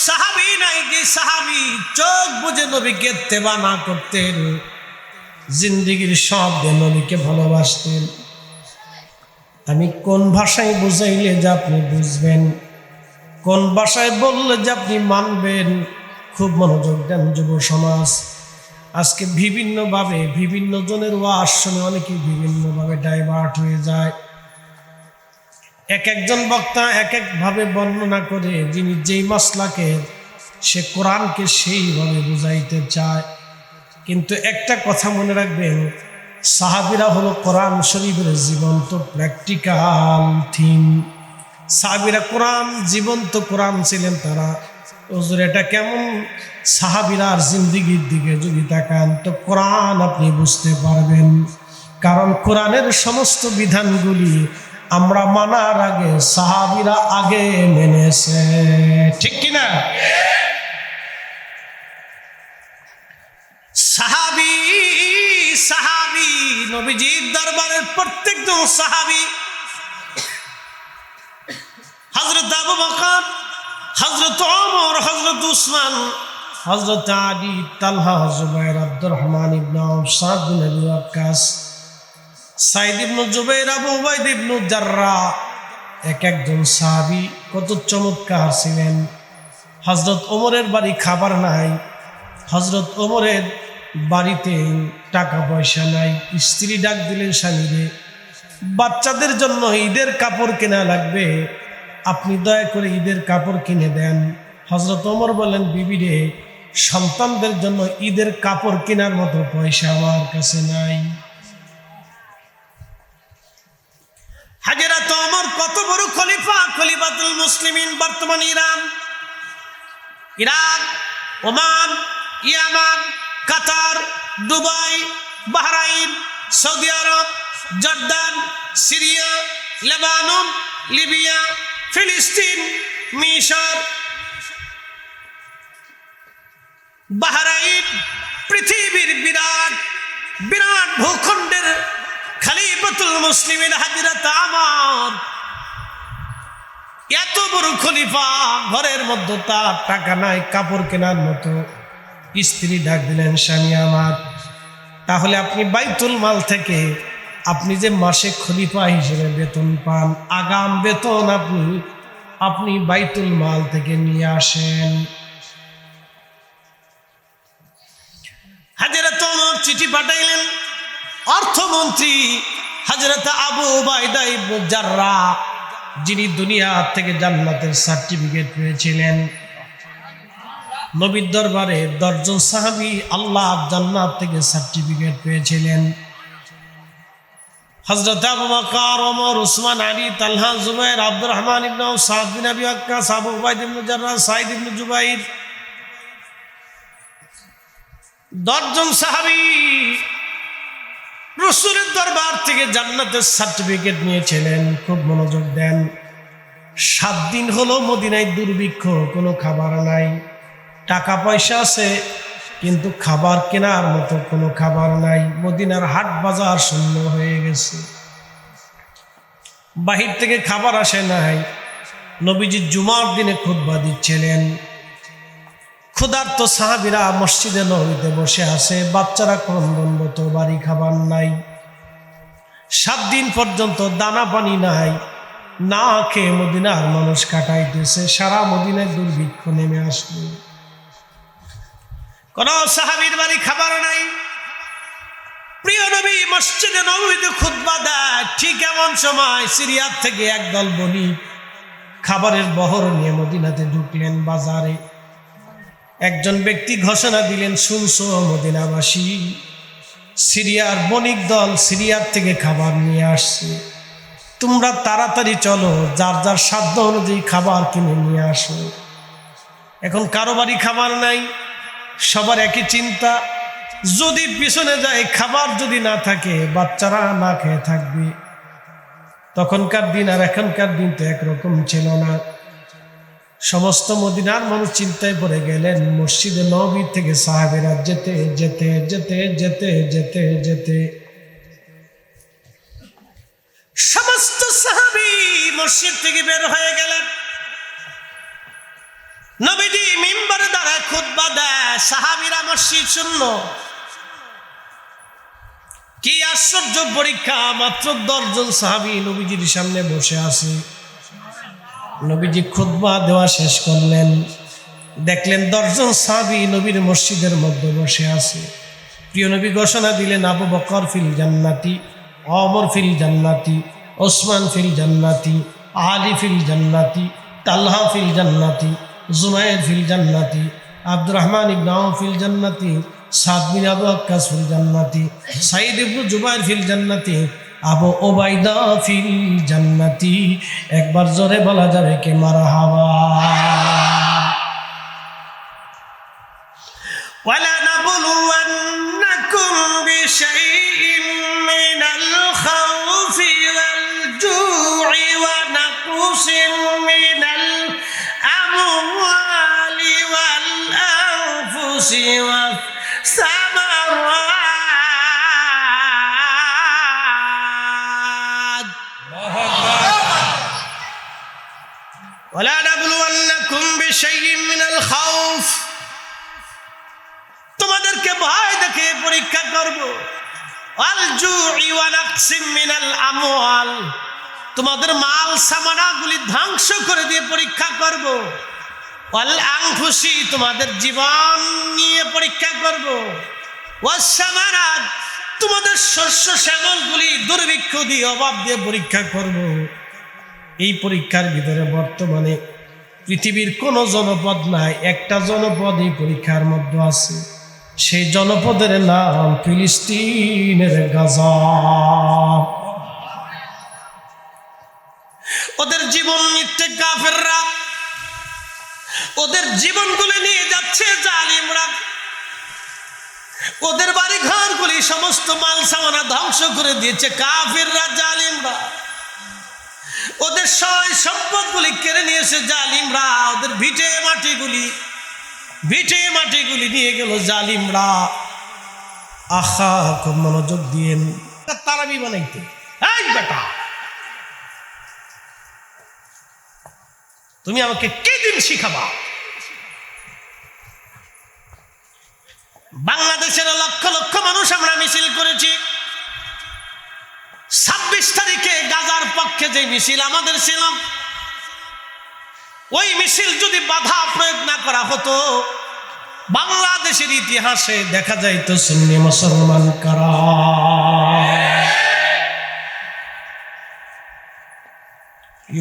সাহাবী নাই যে সাহাবী চোখ বুজে নবীকে ইত্তেবা না করতেন, জিন্দেগীর সব দিয়ে নবীকে ভালোবাসতেন। আমি কোন ভাষায় বুঝাইলে যে আপনি বুঝবেন, কোন ভাষায় বললে যে আপনি মানবেন, খুব মনোযোগ দেন যুব সমাজ। আজকে বিভিন্নভাবে বিভিন্ন জনের ওয়াজ শুনে অনেকে বিভিন্নভাবে ডাইভার্ট হয়ে যায়। এক একজন বক্তা এক একভাবে বর্ণনা করে, যিনি যেই মাসলাকে সে কোরআনকে সেইভাবে বুঝাইতে চায়। কিন্তু একটা কথা মনে রাখবেন, সাহাবীরা হলো কোরআন শরীফের জীবন্ত প্র্যাকটিক্যাল থিম। সাহাবীরা কোরআন, জীবন্ত কোরআন ছিলেন তারা। হুজুর এটা কেমন? সাহাবীরার জিন্দেগির দিকে যদি তাকান তো কোরআন আপনি বুঝতে পারবেন। কারণ কোরআনের সমস্ত বিধানগুলি আমরা মানার আগে সাহাবীরা আগে মেনেছে, ঠিক কিনা? সাহাবী সাহাবী নবীজির দরবারের প্রত্যেকজন সাহাবী, হযরত আবু বকর, হযরত ওমর, হযরত উসমান, হযরত আলী, তালহা, জুবাইর, আব্দুর রহমান ইবনে আওফ, সাদ বিন আবি ওয়াক্কাস, সাইদ ইবনে জুবাইর, আবু উবাইদ ইবনে জাররাহ, এক একজন সাহাবী কত চমৎকার ছিলেন। হযরত ওমরের বাড়ি খাবার নাই, হযরত ওমরের বাড়িতে টাকা পয়সা নাই। স্ত্রী ডাক দিলেন স্বামীরে, বাচ্চাদের জন্য ঈদের কাপড় কেনা লাগবে, আপনি দয়া করে ঈদের কাপড় কিনে দেন। হযরত ওমর বলেন, বিবি রে, সন্তানদের জন্য ঈদের কাপড় কেনার মতো পয়সা আমার কাছে নাই। হযরত ওমর কত বড় খলিফা, খলিফাতুল মুসলিমিন। বর্তমান ইরান, ইরাক, ওমান, ইয়ামান, কাতার, দুবাই, বাহরাইন, সৌদি আরব, জর্দান, সিরিয়া, লেবানন, লিবিয়া, ফিলিস্তিন, মিশর, বাহরাইন, পৃথিবীর বিরাট বিরাট ভূখণ্ডের খলিফাতুল মুসলিমিন হযরত ওমর, এত বড় খলিফা, ঘরের মধ্যে তার টাকা নাই কাপড় কেনার মতো। স্ত্রী ডাক দিলেন, স্বামী আমার, তাহলে আপনি বাইতুল মাল থেকে আপনি যে মাসে খলিফা হিসেবে বেতন পান, আগাম বেতন আপনি বাইতুল মাল থেকে নিয়ে আসেন। হযরত ওমর চিঠি পাঠাইলেন। অর্থমন্ত্রী হযরত আবু উবাইদা ইবনে জাররাহ, যিনি দুনিয়া থেকে জান্নাতের সার্টিফিকেট পেয়েছিলেন, নবীর দরবারে 10 জন সাহাবী আল্লাহ জান্নাত থেকে সার্টিফিকেট পেয়েছিলেন। হযরত আবু বকর, ওমর, উসমান, আলী, তালহা, জুবাইর, আব্দুর রহমান ইবনে আওফ, সাদ বিন আবি ওয়াক্কাস, আবু উবাইদ ইবনে জাররাহ, সাইদ ইবনে জুবাইর, 10 জন সাহাবী রাসূলের দরবার থেকে জান্নাতের সার্টিফিকেট নিয়েছিলেন। খুব মনোযোগ দেন। 7 দিন হলো মদিনায় দুর্ভিক্ষ, কোনো খাবার নাই। টাকা পয়সা আছে কিন্তু খাবার কেনার মতো কোনো খাবার নাই। মদিনার হাট বাজার শূন্য হয়ে গেছে, বাহির থেকে খাবার আসে নাই। নবীজি জুমার দিনে খুতবা দিচ্ছিলেন। ক্ষুধার্ত সাহাবীরা মসজিদে নববীতে বসে আছে, বাচ্চারা ক্রন্দনরত, বাড়ি খাবার নাই। 7 দিন পর্যন্ত দানা পানি নাই, না খেয়ে মদিনার মানুষ কাটাইতেছে। সারা মদিনায় দুর্ভিক্ষ নেমে আসলো। কোন সাহাবীর বাড়ি খাবার নাই। প্রিয় নবী মসজিদে নববীতে খুতবা দেয়, ঠিক এমন সময় সিরিয়ার থেকে একদল বণিক খাবারের বহর নিয়ে মদিনাতে ঢুকলেন। বাজারে একজন ব্যক্তি ঘোষণা দিলেন, শুনছো মদিনাবাসী, সিরিয়ার বণিক দল সিরিয়ার থেকে খাবার নিয়ে আসছে, তোমরা তাড়াতাড়ি চলো, যার যার সাধ্য অনুযায়ী খাবার কিনে নিয়ে আসো। এখন কারো বাড়ি খাবার নাই, সবার একই চিন্তা, যদি পিছনে যায় খাবার যদি না থাকে বাচ্চারা না খেয়ে থাকবে। তখনকার দিন আর এখনকার দিন তো একরকম ছিল না। সমস্ত মদিনার মানুষ চিন্তায় পড়ে গেলেন। মসজিদে নববী থেকে সাহাবীরা যেতে যেতে যেতে যেতে যেতে যেতে সমস্ত সাহাবী মসজিদ থেকে বের হয়ে গেলেন। নবীজি খুতবা দেয়, সাহাবীরা মসজিদ শূন্য। কি আশ্চর্য পরীক্ষা! মাত্র 10 জন সাহাবী নবীজির সামনে বসে আছে। নবীজি খুতবা দেওয়া শেষ করলেন, দেখলেন 10 জন সাহাবী নবীর মসজিদের মধ্যে বসে আছে। প্রিয় নবী ঘোষণা দিলেন, আবু বকর ফিল জান্নাতি, ওমর ফিল জান্নাতি, ওসমান ফিল জান্নাতি, আলী ফিল জান্নাতি, তালহা ফিল জান্নাতি, জুবাইর ফিল জান্নাতি, আব্দুর রহমান ইবনে আউফ ফিল জান্নাতি, সাদ বিন আবু ওয়াক্কাস ফিল জান্নাতি, সাঈদ ইবনে জুবাইর ফিল জান্নাতি, আবু ওবাইদা ফিল জান্নাতি। একবার জোরে বলা যাবে কি মারহাবা। ওয়ালা নাবলুওয়ান্নাকুম বিশাইইন মিনাল খাউফি ওয়াল জু'i ওয়া নাকসিন মিনাল আমওয়ালি ওয়াল আনফুসি ওয়াস সামারাত। ওয়ালা নাবলুওয়ান্নাকুম বিশাইইন মিনাল খাউফ, তোমাদেরকে ভয় দেখে পরীক্ষা করব। ওয়াল জু'i ওয়া নাকসিম মিনাল আমওয়াল, তোমাদের মাল সামানাগুলি ধ্বংস করে দিয়ে পরীক্ষা করব। ওয়াল আনফুসি, তোমাদের জীবন নিয়ে পরীক্ষা করব। ওয়াস সামারাত, তোমাদের শস্য শ্যামলগুলি দুর্ভিক্ষ দিয়ে অভাব দিয়ে পরীক্ষা করব। এই পরীক্ষার ভিতরে বর্তমানে পৃথিবীর কোনো জনপদ নাই, একটা জনপদ এই পরীক্ষার মধ্যে আছে। সেই জনপদের নাম ফিলিস্তিনের গাজা। ওদের জীবন নিচ্ছে কাফেররা, ওদের জীবনগুলি নিয়ে যাচ্ছে জালিমরা, ওদের বাড়ি ঘরগুলি সমস্ত মাল সামানা ধ্বংস করে দিয়েছে কাফেররা, জালিমরা। ওদের সয় সম্পদগুলি কেড়ে নিয়েছে জালিমরা, ওদের ভিটে মাটিগুলি নিয়ে গেল জালিমরা। আহা, খুব মনোযোগ দিয়েন। তারাবি বানাইতে, এই বেটা তুমি আমাকে কে দিন শিখাবা? বাংলাদেশের লক্ষ লক্ষ মানুষ আমরা মিছিল করেছি। 26 তারিখে গাজার পক্ষে যে মিছিল আমাদের ছিল, ওই মিছিল যদি বাধা প্রয়োগ না করা হতো, বাংলাদেশের ইতিহাসে দেখা যাইতো সুন্নি মুসলমান কারা।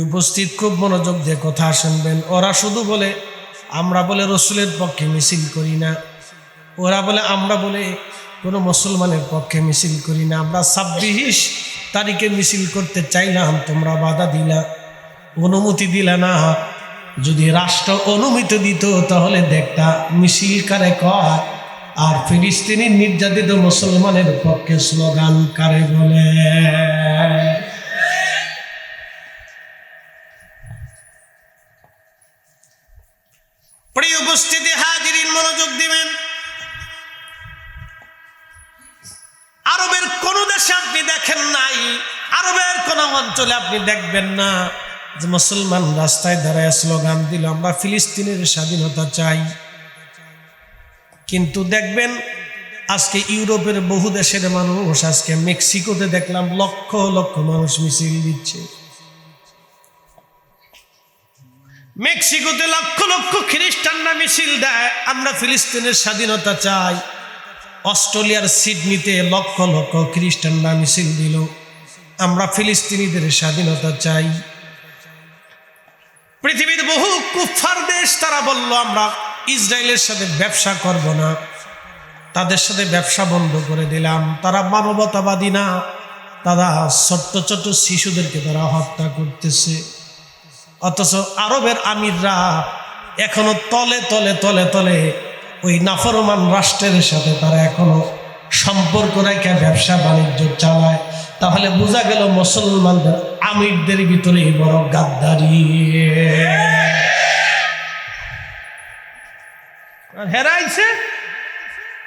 উপস্থিত খুব মনোযোগ দিয়ে কথা শুনবেন। ওরা শুধু বলে আমরা বলে রসুলের পক্ষে মিছিল করি না, ওরা বলে আমরা বলে কোনো মুসলমানের পক্ষে মিছিল করি না। আমরা 26 তারিখে মিছিল করতে চাইলাম, তোমরা বাধা দিলা, অনুমতি দিলা না। যদি রাষ্ট্র অনুমতি দিত তাহলে দেখতা মিছিল কারে কয়, আর ফিলিস্তিনি নির্যাতিত মুসলমানের পক্ষে স্লোগান কারে বলে। প্রিয় উপস্থিতি হাজিরিন, মনোযোগ দিবেন। আরবের কোন দেশে আপনি দেখেন নাই, আরবের কোন অঞ্চলে আপনি দেখবেন না যে মুসলমান রাস্তায় দাঁড়ায় স্লোগান দিল আমরা ফিলিস্তিনের স্বাধীনতা চাই। কিন্তু দেখবেন আজকে ইউরোপের বহু দেশের মানুষ, আজকে মেক্সিকোতে দেখলাম লক্ষ লক্ষ মানুষ মিছিল দিচ্ছে। মেক্সিকোতে লক্ষ লক্ষ খ্রিস্টানরা মিছিল দেয় আমরা ফিলিস্তিনের স্বাধীনতা চাই। অস্ট্রেলিয়ার সিডনিতে লক্ষ লক্ষ খ্রিস্টানরা মিছিল দিল আমরা ফিলিস্তিনিদের স্বাধীনতা চাই। পৃথিবীর বহু কুফার দেশ তারা বলল আমরা ইসরায়েলের সাথে ব্যবসা করব না, তাদের সাথে ব্যবসা বন্ধ করে দিলাম। তারা মানবতাবাদী না, তারা ছোট্ট ছোট্ট শিশুদেরকে তারা হত্যা করতেছে। অথচ আরবের আমিররা এখনো তলে তলে তলে তলে ওই নাফরমান রাষ্ট্রের সাথে তারা এখনো সম্পর্ক রেখে ব্যবসা বাণিজ্য চালায়। তাহলে বোঝা গেল মুসলমানদের আমিরদের ভিতরে বড় গাদ্দারি। হেরাইছে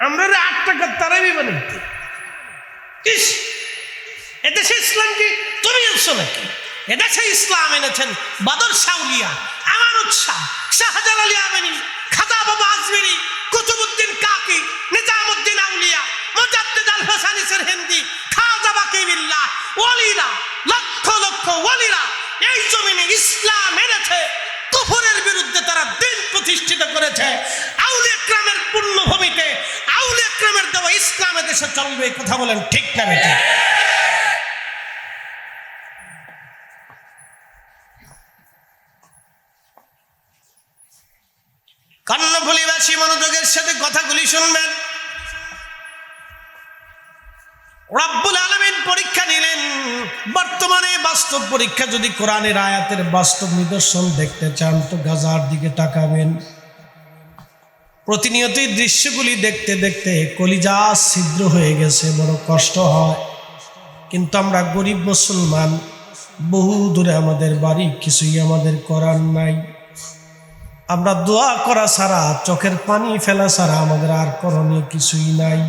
আমরা 8 টাকা তারাবি বানাইতে। ইস, এদেশে ইসলাম কি তুমি আনছো নাকি? এদেশে ইসলাম এনেছেন বাদর শাউলিয়া, আমানত শাহ, শাহজালাল আমিনী, খাজা বাবা আজমিরি, প্রতিষ্ঠিত করেছে। আউলিয়া ইকরামের পূর্ণভূমিতে আউলিয়া ইকরামের দেওয়া ইসলাম দেশে চলবে। কথা বলেন ঠিক না বেঠিক? কর্ণফুলীবাসী মনোযোগের সাথে কথাগুলি শুনবেন। রব্বুল আলামিন পরীক্ষা নিলেন। বর্তমানে বাস্তব পরীক্ষা, যদি কোরআনের আয়াতের বাস্তব নিদর্শন দেখতে চান তো গাজার দিকে তাকাবেন। প্রতিনিয়তই দৃশ্যগুলি দেখতে দেখতে কলিজা ছিদ্র হয়ে গেছে, বড় কষ্ট হয়। কিন্তু আমরা গরিব মুসলমান, বহু দূরে আমাদের বাড়ি, কিছুই আমাদের করার নাই। আমরা দোয়া করা ছাড়া, চোখের পানি ফেলা ছাড়া আমাদের আর করণীয় কিছুই নাই।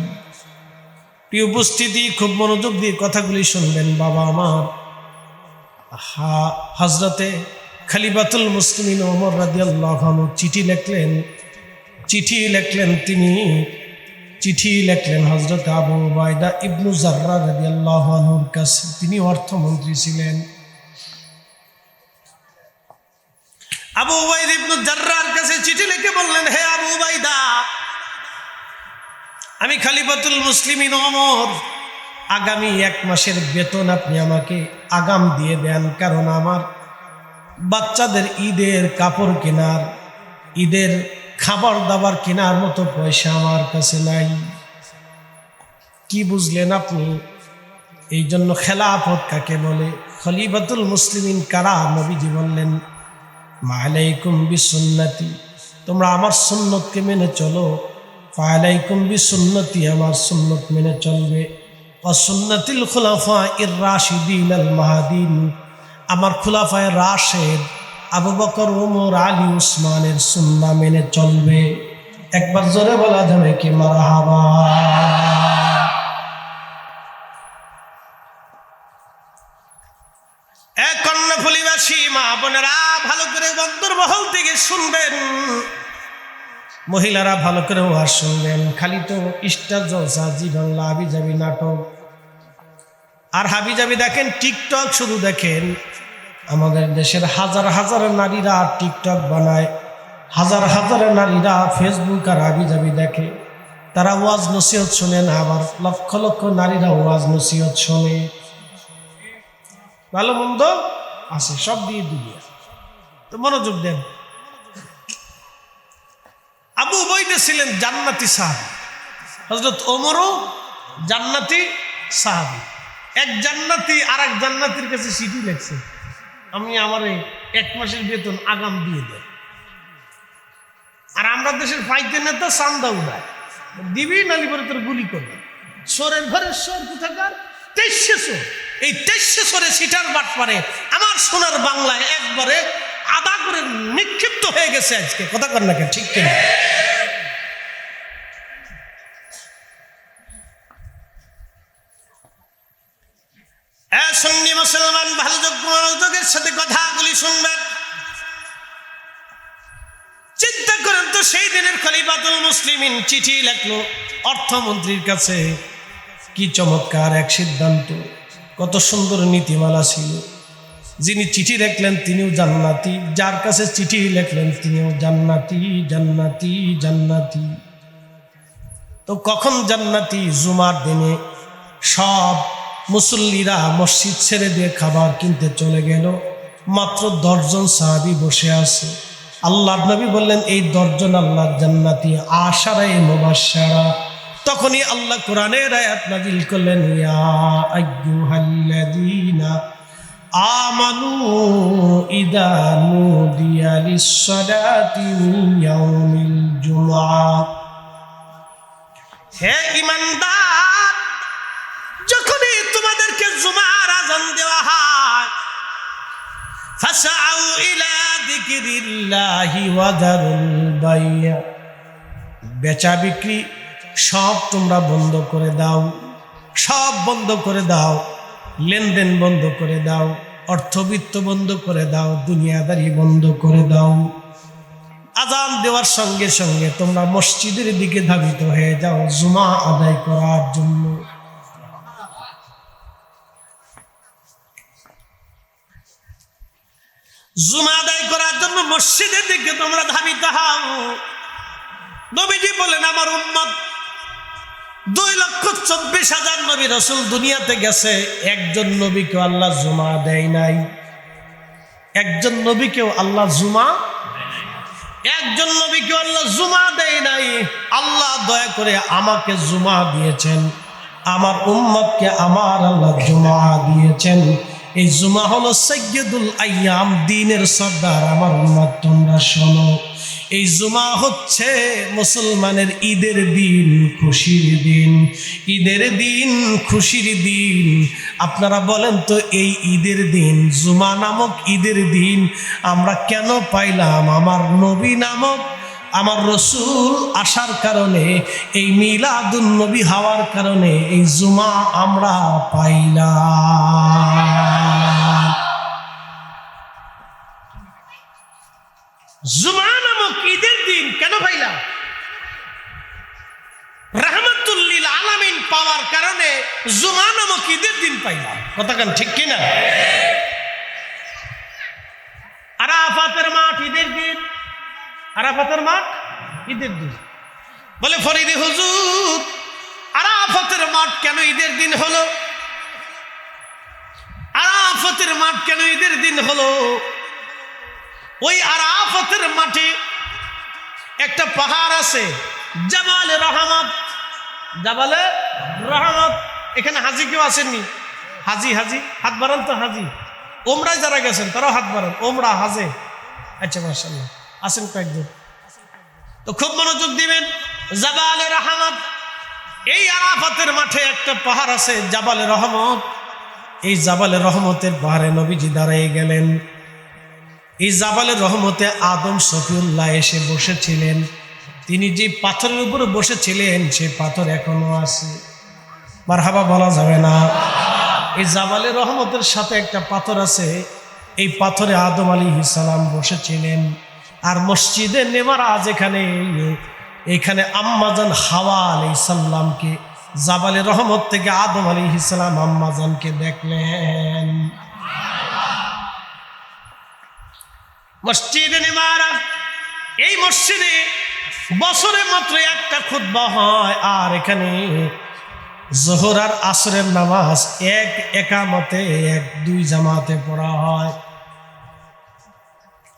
প্রিয় উপস্থিতি, খুব মনোযোগ দিয়ে কথাগুলি শুনবেন। বাবা আমার হযরতে খলিফাতুল মুসলিমিন ওমর রাদিয়াল্লাহু আনহু চিঠি লিখলেন। তিনি চিঠি লিখলেন হযরত আবু উবাইদা ইবনু জাররাহ রাদিয়াল্লাহু আনহুর কাছে। তিনি অর্থমন্ত্রী ছিলেন। আবু উবাইদা ইবনু জাররাহর কাছে চিঠি লিখে বললেন, হে আবু উবাইদা, আমি খলিফাতুল মুসলিমিন ওমর, আগামী 1 মাসের বেতন আপনি আমাকে আগাম দিয়ে দেন, কারণ আমার বাচ্চাদের ঈদের কাপড় কেনার, ঈদের খাবার দাবার কেনার মতো পয়সা আমার কাছে নাই। কি বুঝলেন আপনি? এই জন্য খেলাফত কাকে বলে, খলিফাতুল মুসলিমিন কারা? নবীজি বললেন, মা'আলাইকুম বিসুন্নতি, তোমরা আমার সুন্নতকে মেনে চলো। ফা'আলাইকুম বিসুন্নতি, আমার সুন্নত মেনে চলবে। ওয়া সুন্নাতিল খুলাফা'iর রাশিদিন আল মাহদিন, আমার খুলাফায়ে রাশেদ আবু বকর, ওমর, আলী, উসমানের সুন্নাহ মেনে চলবে। একবার জোরে বলা যাবে কি মারহাবা? কর্ণফুলীবাসী মা বোনেরা, ভালো করে বন্দরমহল থেকে শুনবেন। মহিলারা ভালো করে ওয়াজ শুনবেন। খালি তো স্টার জলসা, জি বাংলা, হাবিজাবি নাটক আর হাবিজাবি দেখেন, টিকটক শুধু দেখেন। আমাদের দেশের হাজার হাজার নারীরা টিকটক বানায়, হাজার হাজার নারীরা ফেসবুক আর হাবিজাবি দেখে। তারা ওয়াজ নসিহত শোনেন, আবার লক্ষ লক্ষ নারীরা ওয়াজ নসিহত শোনে। ভালো মন্দ আছে, সব দিয়ে দুনিয়া। তো মনোযোগ দেন। আবু উবাইদা ছিলেন জান্নাতি সাহাবী, হযরত ওমরও জান্নাতি সাহাবী। এক জান্নাতি আর এক জান্নাতির কাছে চিঠি লিখছে, আমি আমার 1 মাসের বেতন আগাম দিয়ে দেয়। আর আমরা দেশের ফাইতে নেতা চান্দা উড়ায়, দিবি নালি পরে তোর গুলি করবে। সোরের ঘরের সোর কোথাকার? 2300 সোর। এই 2300 সোরে সিটার বাট পারে আমার সোনার বাংলায় একবারে আদা করে নিক্ষিপ্ত হয়ে গেছে আজকে। কথা কর না কেন? ঠিক কিনা? সুন্নি মুসলমান, ভালো মনোযোগের সাথে কথাগুলি শুনবেন। চিন্তা করেন তো, সেই দিনের খলিফাতুল মুসলিমিন চিঠি লিখলো অর্থমন্ত্রীর কাছে। কি চমৎকার এক সিদ্ধান্ত, কত সুন্দর নীতিমালা ছিল। যিনি চিঠি লিখলেন তিনিও জান্নাতি, যার কাছে চিঠি লিখলেন তিনিও জান্নাতি, জান্নাতি, জান্নাতি। তো কখন জান্নাতি? জুমার দিনে সব মুসল্লিরা মসজিদ ছেড়ে দিয়ে খাবার কিনতে চলে গেল। মাত্র 10 জন সাহাবী বসে আছে। আল্লাহর নবী বললেন, এই 10 জন আল্লাহর জান্নাতি, আশারায়ে মুবাশশারা। তখনই আল্লাহ কোরআনের আয়াত নাযিল করলেন, ইয়া আইয়ুহাল্লাযীনা আমানু ইযা নুদিয়া লিস-সালাতি মিন ইয়াউমিল জুমআহ। হে ঈমানদার, যখনই তোমাদেরকে জুমার আযান দেওয়া হয়, ফাসআউ ইলা যিকরিল্লাহি ওয়া দারুল বাই', বেচা বিক্রি সব তোমরা বন্ধ করে দাও, সব বন্ধ করে দাও, লেনদেন বন্ধ করে দাও, অর্থবিত্ত বন্ধ করে দাও, দুনিয়াদারি বন্ধ করে দাও। আযান দেওয়ার সঙ্গে সঙ্গে তোমরা মসজিদের দিকে ধাবিত হয়ে যাও জুমা আদায় করার জন্য। জুমা আদায় করার জন্য জন্য মসজিদের দিকে তোমরা ধাবিত হও। নবীজি বলেন আমার উম্মত 2,24,000 নবী রাসূল দুনিয়াতে গেছে, একজন নবীকে আল্লাহ জুমা দেয় নাই। একজন নবীকেও আল্লাহ জুমা, একজন নবীকে আল্লাহ জুমা দেয় নাই। আল্লাহ দয়া করে আমাকে জুমা দিয়েছেন, আমার উম্মতকে আমার আল্লাহ জুমা দিয়েছেন। এই জুমা হলো সাইয়্যিদুল আইয়াম, দিনের সর্দার। আমার উম্মত তোমরা শোনো, এই জুমা হচ্ছে মুসলমানের ঈদের দিন, খুশির দিন। ঈদের দিন, খুশির দিন। আপনারা বলেন তো এই ঈদের দিন, জুমা নামক ঈদের দিন আমরা কেন পাইলাম? আমার নবী নামক আমার রসুল আসার কারণে, এই মিলাদুন নবী হওয়ার কারণে এই জুমা আমরা পাইলাম। জুমা নামক ঈদের দিন কেন পাইলাম? রাহমাতুল লিল আলামিন পাওয়ার কারণে জুমা নামক ঈদের দিন পাইলাম। কথা কেন ঠিক কিনা? আরাফাতের মাঠ ঈদের দিন, আরাফাতের মাঠ ঈদের দিন। বলে ফরিদে হুজুর আরাফাতের মাঠ কেন ঈদের দিন হলো? আরাফাতের মাঠ কেন ঈদের দিন হলো? ওই আরাফাতের মাঠে একটা পাহাড় আছে, জাবালে রহমত। জাবালে রহমত। এখানে হাজি কেউ আসেননি? হাজি হাজি হাত বাড়ান তো। হাজি ওমরায় যারা গেছেন তারাও হাত বাড়ান। ওমরা হাজে, আচ্ছা মাশাআল্লাহ আসেন কয়েকজন। তো খুব মনোযোগ দিবেন। জাবালে রহমত, এই আরাফাতের মাঠে একটা পাহাড় আছে জাবালে রহমত। এই জাবালে রহমতের পাহাড়ে নবীজি দাঁড়িয়ে গেলেন। এই জাবালে রহমতে আদম শফিউল্লাহ এসে বসেছিলেন। তিনি যে পাথরের উপরে বসেছিলেন সেই পাথর এখনো আছে। মারহাবা বলা যাবে না? এই জাবালে রহমতের সাথে একটা পাথর আছে, এই পাথরে আদম আলাইহিস সালাম বসেছিলেন। আর মসজিদে নেমারা যেখানে, এখানে আম্মাজান হাওয়া আলাইহিস সালামকে জাবালে রহমত থেকে আদম আলাইহিস সালাম আম্মাজানকে দেখলেন। মসজিদে নেমারা, এই মসজিদে বছরে মাত্র একটা খুতবা হয়। আর এখানে জোহর আর আসরের নামাজ এক একামতে, এক দুই জামাতে পড়া হয়।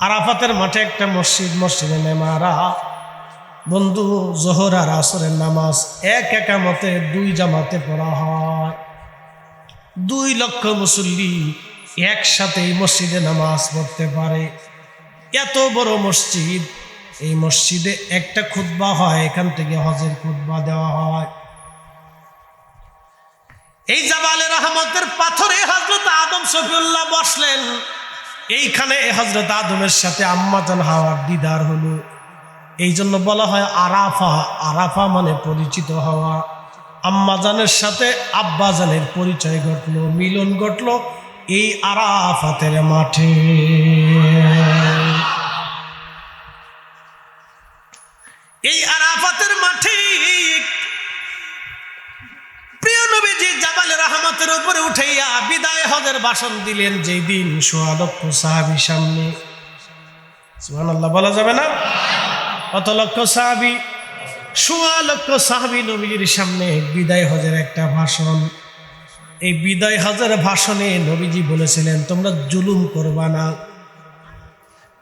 আরাফাতের মাঠে একটা মসজিদ, মসজিদে নেমারা বন্ধু, জোহর আর আসরের নামাজ এক একামতে দুই জামাতে পড়া হয়। 2 লক্ষ মুসল্লি একসাথে এই মসজিদে নামাজ পড়তে পারে। এত বড় মসজিদ, এই মসজিদে একটা খুতবা হয়, এখান থেকে হজের খুতবা দেওয়া হয়। এই জাবালে রহমতের পাথরে হযরত আদম শফিউল্লাহ বসলেন। এইখানে হযরত আদমের সাথে আম্মাজান হাওয়ার দিদার হলো। এই জন্য বলা হয় আরাফা। আরাফা মানে পরিচিত হওয়া। আম্মাজানের সাথে আব্বাজানের পরিচয় ঘটলো, মিলন ঘটলো এই আরাফাতের মাঠে। এই আরাফাতের মাঠে প্রিয় নবীজি জাবালে রহমতের উপরে উঠাইয়া বিদায় হজের ভাষণ দিলেন। যেই দিন 1.5 লক্ষ সাহাবী সামনে, সুবহানাল্লাহ বলা যাবে না? কত লক্ষ সাহাবী? 1.5 লক্ষ সাহাবী নবীজির সামনে বিদায় হজের একটা ভাষণ। এই বিদায় হজের ভাষণে নবীজি বলেছিলেন তোমরা জুলুম করবা না,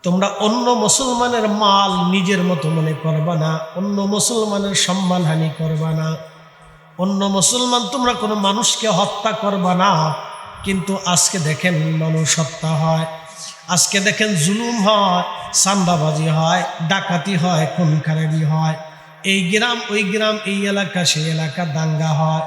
তোমরা অন্য মুসলমানের মাল নিজের মতো মনে করবা না, অন্য মুসলমানের সম্মানহানি করবা না, অন্য মুসলমান তোমরা কোনো মানুষকে হত্যা করবা না। কিন্তু আজকে দেখেন মানুষ হত্যা হয়, আজকে দেখেন জুলুম হয়, চাঁদাবাজি হয়, ডাকাতি হয়, খুন-খারাবি হয়, এই গ্রাম ওই গ্রাম, এই এলাকা সেই এলাকা দাঙ্গা হয়।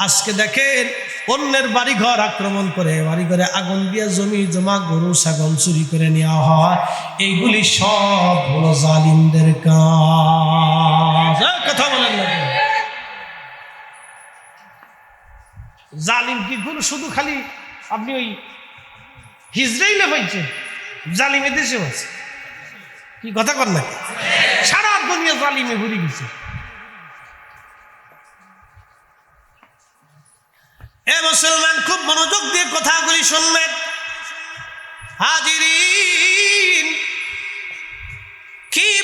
আজকে দেখেন অন্যের বাড়িঘর আক্রমণ করে, বাড়িঘরে আগুন দিয়ে জমি জমা গরু ছাগল চুরি করে নেওয়া হয়। এইগুলি সব হলো জালিমদের কাজ। কথা বলেন না? জালিম কি শুধু খালি আপনি ওই হিজরাইলে হয়েছে? জালিম এদেশে আছে, কি কথা কর না? সারা দুনিয়া জালিমে ঘুরে গেছে। এ মুসলমান খুব মনোযোগ দিয়ে কথাগুলি শুনবেন। হাজিরিন,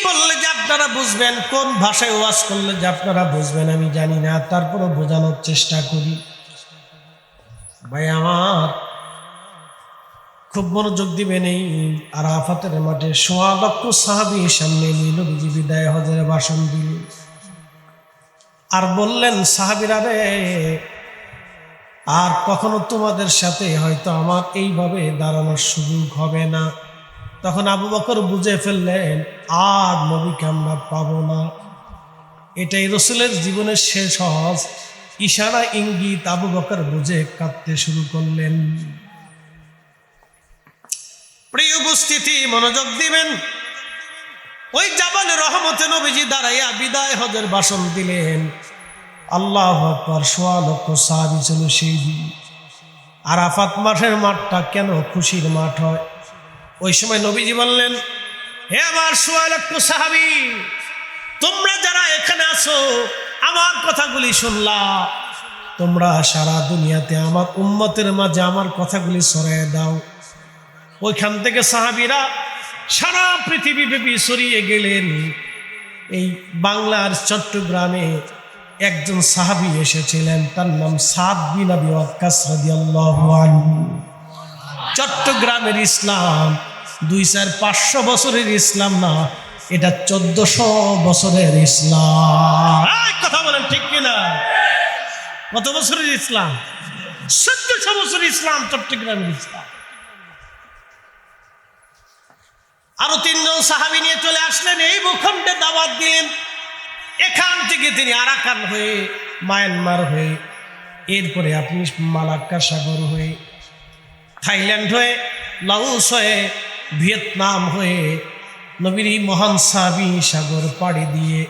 বললে যে আপনারা বুঝবেন, কোন ভাষায় ওয়াজ করলে যে আপনারা বুঝবেন আমি জানি না, তারপরও বোঝানোর চেষ্টা করি। ভাই আমার খুব মনোযোগ দিবেন। এই আরাফাতের মাঠে ১.৫ লক্ষ সাহাবী সামনে নিয়ে নবীজি বিদায় হজের ভাষণ দিলেন আর বললেন, সাহাবীরা রে, আর কখনো তোমাদের সাথে হয়তো আমার এইভাবে দাঁড়ানোর সুযোগ হবে না। তখন আবু বকর বুঝে ফেললেন আর নবীকে আমরা পাবো না। এটাই রসুলের জীবনের শেষ হজ। ইশারা ইঙ্গিত আবু বকর বুঝে কাঁদতে শুরু করলেন। প্রিয় উপস্থিতি, মনোযোগ দিবেন। ওই জাবালে রহমতে নবীজি দাঁড়াইয়া বিদায় হজের ভাষণ দিলেন। আল্লাহু আকবার। ১.৫ লক্ষ সাহাবী ছিল সেই দিন। আরাফাত মাঠের মাঠটা কেন খুশির মাঠ হয়? ওই সময় নবীজি বললেন, হে আমার ১.৫ লক্ষ সাহাবী, তোমরা যারা এখানে আছো আমার কথাগুলি শুনলা, তোমরা সারা দুনিয়াতে আমার উম্মতের মাঝে আমার কথাগুলি ছড়ায় দাও। ওইখান থেকে সাহাবীরা সারা পৃথিবী ব্যাপী ছড়িয়ে গেলেন। এই বাংলার চট্টগ্রামে একজন সাহাবী এসেছিলেন, তার নাম সাদ বিন আবি ওয়াক্কাস রাদিয়াল্লাহু আনহু। চট্টগ্রামের ইসলাম ২,৫০০ বছরের ইসলাম না, এটা ১৪০০ বছরের ইসলাম। কথা বলেন ঠিক কিনা? কত বছরের ইসলাম? ১৪০০ বছরের ইসলাম, চট্টগ্রামের ইসলাম। আরো ৩ জন সাহাবী নিয়ে চলে আসলেন, এই ভূখণ্ডে দাওয়াত দিলেন। এখান থেকে তিনি আরাকান হয়ে, মায়ানমার হয়ে, এরপরে আপনি মালাক্কা সাগর হয়ে, থাইল্যান্ড হয়ে, লাওস হয়ে, ভিয়েতনাম হয়ে, নবীর মহান সাহাবী সাগর পাড়ি দিয়ে,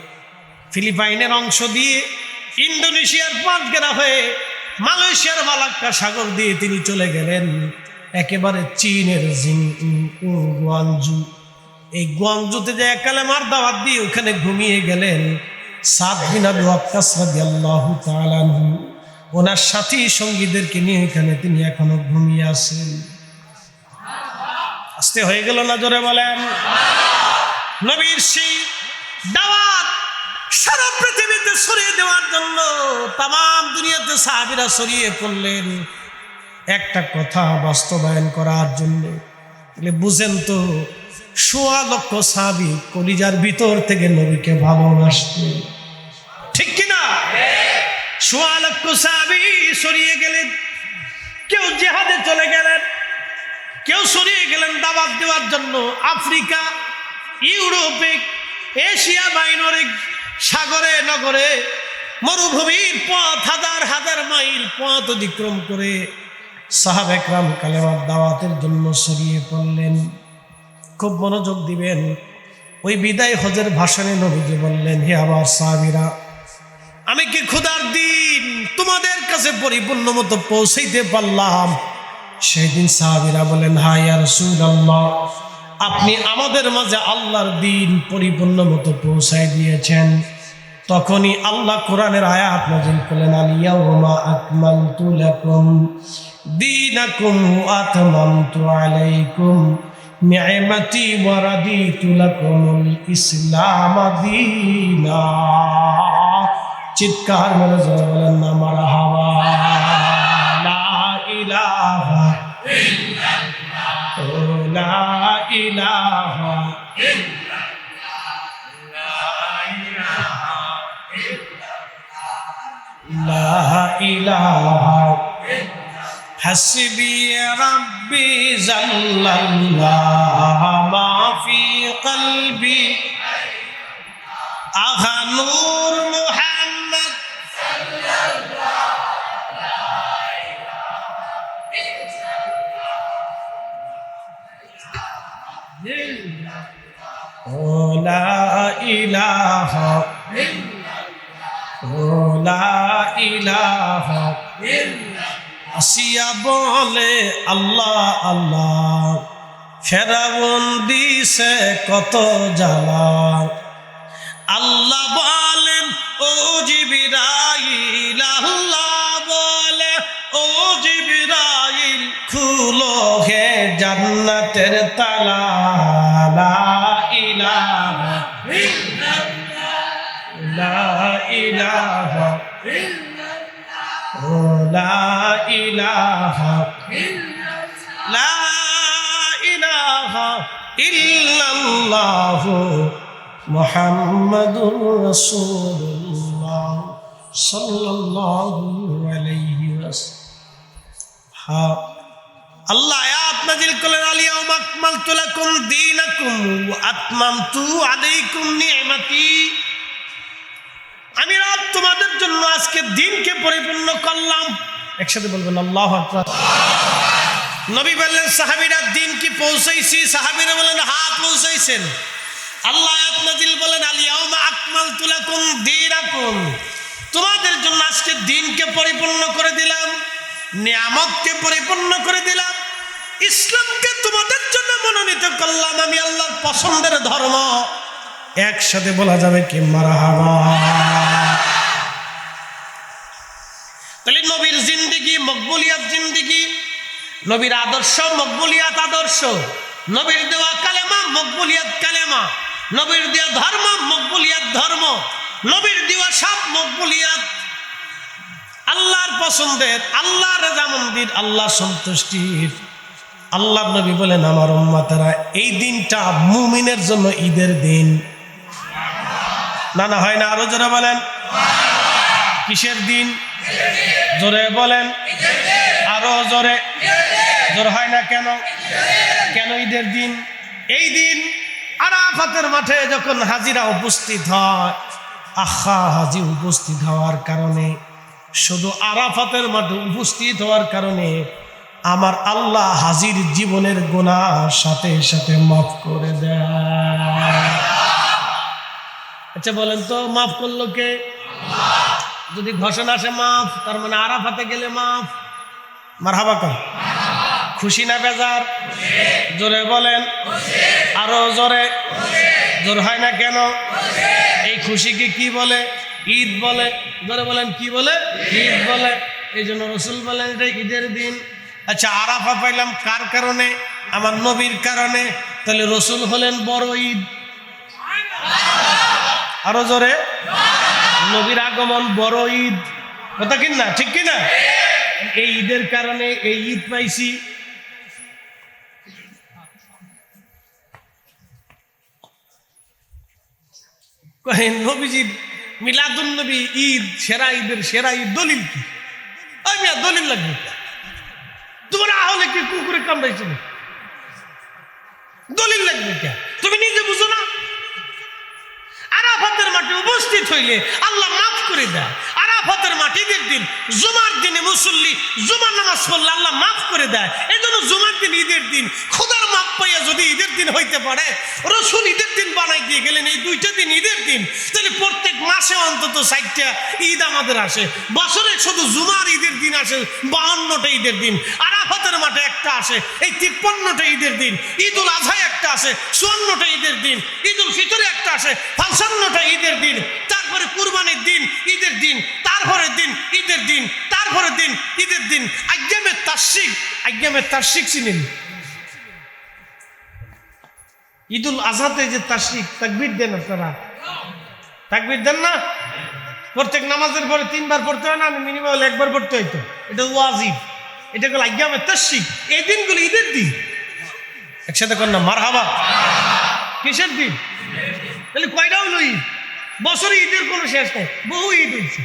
ফিলিপাইনের অংশ দিয়ে, ইন্দোনেশিয়ার পাঁচগেরা হয়ে, মালয়েশিয়ার মালাক্কা সাগর দিয়ে তিনি চলে গেলেন একেবারে চীনের গুয়াংজু। এই গুয়াংজুতে যে কালেমার দাওয়াত দিয়ে ওখানে ঘুমিয়ে গেলেন সাদ বিন আবি ওয়াক্কাস রাদিয়াল্লাহু তাআলা আনহু। ওনার সাথী সঙ্গীদেরকে নিয়ে এখানে তিনি এখনো ঘুমিয়ে আছেন। আস্তে হয়ে গেল না? জোরে বলেন। নবীর সেই দাওয়াত সারা পৃথিবীতে ছড়িয়ে দেওয়ার জন্য তাম দুনিয়াতে সাহাবীরা ছড়িয়ে পড়লেন একটা কথা বাস্তবায়ন করার জন্য। বুঝেন তো, ১.৫ লক্ষ সাহাবী কলিজার ভিতর থেকে নবীকে ভালোবাসতেন, ঠিক কিনা? ১.৫ লক্ষ সাহাবী ছড়িয়ে গেলেন। কেউ জিহাদে চলে গেলেন, কেউ ছড়িয়ে গেলেন দাওয়াত দেওয়ার জন্য আফ্রিকা, ইউরোপে, এশিয়া মাইনরে, সাগরে, নগরে, মরুভূমির পথ, হাজার হাজার মাইল পথ অতিক্রম করে সাহাবা একরাম কালেমার দাওয়াতের জন্য ছড়িয়ে পড়লেন। খুব মনোযোগ দিবেন। ওই বিদায় হজের ভাষণে নবীজি বললেন, হে আমার সাহাবীরা, আমি কি খোদার দিন তোমাদের কাছে পরিপূর্ণ মতো পৌঁছাইতে পারলাম? সেই দিন সাহাবীরা বলেন, হ্যাঁ ইয়া রাসূলুল্লাহ, আপনি আমাদের মাঝে আল্লাহর দিন পরিপূর্ণ মতো পৌঁছায় দিয়েছেন। তখনই আল্লাহ কোরআনের আয়াত নাযিল করলেন, আল ইয়াউমা আকমালতু লাকুম দীনাকুম ওয়া আতমামতু আলাইকুম নি'মাতি ওয়া রাদিতু লাকুমুল ইসলাম দীনা। চিৎকার মেরে জোরে বলেন না মারহাবা। লা ইলাহা ইল্লাল্লাহ, লা ইলাহা লা ইলাহা হাসবি রাব্বি জাল্লাল্লাহ মা ফি কলবি আহা নূর মুহাম্মদ ও লা ইলাহা ও লা ইলাহা আসিয়া বলে আল্লাহ আল্লাহ, ফেরাউন দিছে কত জ্বালা। আল্লাহ বলেন ও জিবরাইল, আল্লাহ বলে ও জিবরাইল, খুলো হে জান্নাতের তালা। লা ইলাহা লা ইলাহা লা ইলাহা লা ইলাহা ইল্লাল্লাহু মুহাম্মাদুর রাসূলুল্লাহ সাল্লাল্লাহু আলাইহি ওয়াসাল্লাম। আল্লাহ আয়াত নাযিল করলেন, আল-ইয়াওমা আকমালতু লাকুম দীনাকুম ওয়া আতমামতু আলাইকুম নি'মাতি। আমি রব তোমাদের জন্য আজকে দিনকে পরিপূর্ণ করলাম। একসাথে বলবেন আল্লাহু আকবার। নবী বললেন, সাহাবীরা দিন কি পৌঁছাইছি? সাহাবীরা বলেন, হ্যাঁ পৌঁছাইছেন। আল্লাহ আয়াত নাযিল বলেন, আল-ইয়াওমা আকমালতু লাকুম দীনাকুম, তোমাদের জন্য আজকে দিনকে পরিপূর্ণ করে দিলাম, নিয়ামতকে পরিপূর্ণ করে দিলাম, ইসলামকে তোমাদের জন্য মনোনীত করলাম। আমি আল্লাহর পছন্দের ধর্ম। একসাথে বলা যাবে কি মারহাবা। তাহলে নবীর জিন্দেগি মকবুলিয়াত জিন্দেগি, নবীর আদর্শ মকবুলিয়াত আদর্শ, নবীর দেওয়া কালেমা মকবুলিয়াত কালেমা, নবীর দেওয়া ধর্ম মকবুলিয়াত ধর্ম, নবীর দেওয়া সব মকবুলিয়াত আল্লাহর পছন্দের, আল্লাহর রাজামন্দির, আল্লাহ সন্তুষ্টির। আল্লাহ নবী বলেন, আমার উম্মতেরা এই দিনটা মুমিনের জন্য ঈদের দিন। না না হয় না, আরো জোরে বলেন। কিসের দিন? জোরে বলেন, আরো জোরে। জোর হয় না কেন? কেন ঈদের দিন? এই দিন আরাফাতের মাঠে যখন হাজিরা উপস্থিত হয়, আখা হাজি উপস্থিত হওয়ার কারণে, শুধু আরাফাতের মাঠে উপস্থিত হওয়ার কারণে আমার আল্লাহ হাজির জীবনের গুনাহ সাথে সাথে মাফ করে দেয়। আচ্ছা বলেন তো, মাফ করলো কে? যদি ঘোষণা আসে মাফ, তার মানে আরাফাতে গেলে মাফ। মারহাবা কর। খুশি না বেজার? জোরে বলেন, আরো জোরে। জোর হয় না কেন? এই খুশিকে কি বলে? ঈদ বলে। জোরে বলেন, কি বলে? ঈদ বলে। এই জন্য রসুল বলেন এটা ঈদের দিন। আচ্ছা, আরাফা পাইলাম কার কারণে? আমার নবীর কারণে। তাহলে রসুল হলেন বড় ঈদ। আরো জোরে। নবীর আগমন বড় ঈদ, কথা কিনা? ঠিক কিনা? এই ঈদের কারণে এই ঈদ পাইছি। নবীজির মিলাদুন নবী ঈদ সেরা ঈদের সেরা ঈদ, দলিল কি? দলিল লাগবে তোমার? আহলে কি কুকুরে কামড়াইছিল? দলিল লাগবে কে? তুমি নিজে বুঝো না? আরাফাতের মাঠে উপস্থিত হইলে আল্লাহ মাফ করে দেয়। আরাফাতের মাঠে ঈদের দিন, জুমার দিনে মুসল্লি জুমার নামাজ পড়লে আল্লাহ মাফ করে দেয়। এই জন্য জুমার দিন ঈদের দিন। খোদার মাফ পাইয়া যদি ঈদের দিন হইতে পারে, রসুল ঈদের দিন বানাই দিয়ে গেলেন এই দুইটা দিন ঈদের দিন, তাহলে প্রত্যেক মাসে অন্তত 60টা ঈদ আমাদের আসে। বছরে শুধু জুমার ঈদের দিন আসে 52টা ঈদের দিন, আরাফাতের মাঠে একটা আসে এই 53টা ঈদের দিন, ঈদুল আজহায় একটা আসে 54টা ঈদের দিন, ঈদুল ফিতরে একটা আসে 55টা ঈদের দিন, তারপরে কুরবানির দিন ঈদের দিন, তারপরে দিন ঈদের দিন, তারপরে দিন ঈদের দিন। আইয়ামে তাশরিক, আইয়ামে তাশরিক চিনেন? ঈদুল আজহাতে যে তাশরিক, তাকবীর দেন আপনারা? তাকবীর দেন না? প্রত্যেক নামাজের পরে 3 বার পড়তে হয় না? আমি মিনিমাম 1 বার পড়তে হইতো। এটা ওয়াজিব। এটা হলো আইয়ামে তাশরিক। এই দিনগুলো ঈদের দিন। একসাথে কর না মারহাবা। কিসের দিন? তাহলে কয়টা হইল ঈদ? বছরে ঈদের কোনো শেষ নেই, বহু ঈদ হয়েছে।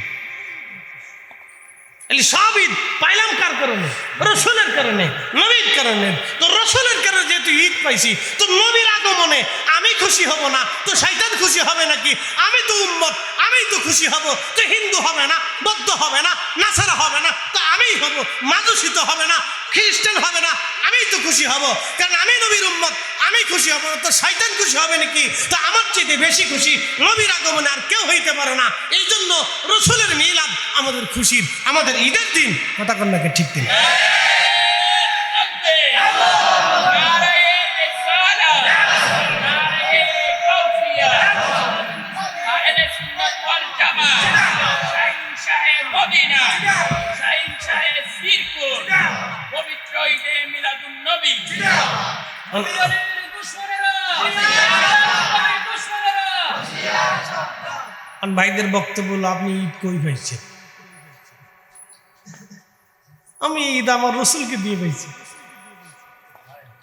সব ঈদ পাইলাম কার কারণে? রসুলের কারণে, নবীর কারণে। তো রসুলের কারণে যেহেতু ঈদ পাইছি, তো নবীর আগমনে আমি খুশি হব না তো শয়তান খুশি হবে নাকি? আমি তো উম্মত, আমি তো খুশি হব। তো হিন্দু হবে না, বৌদ্ধ হবে না, নাসারা হবে না, তো আমিই হব। মাজুসি তো হবে না, খ্রিস্টান হবে না, আমি তো খুশি হব, কারণ আমি নবীর উম্মত, আমি খুশি হব না তো শয়তান খুশি হবে নাকি? তো আমার চেয়ে বেশি খুশি নবীর আগমনে আর কেউ হইতে পারে না। এই জন্য রসুলের মিলাদ আমাদের খুশির, আমাদের ঈদের দিন। কথা কন্যাকে ঠিক দিন। পবিত্র ঈদে মিলাদুন নবী, আর ভাইদের বক্তব্য হলো, আপনি ঈদ কই পাইছেন? আমি ঈদ আমার রসুলকে দিয়ে পাইছি।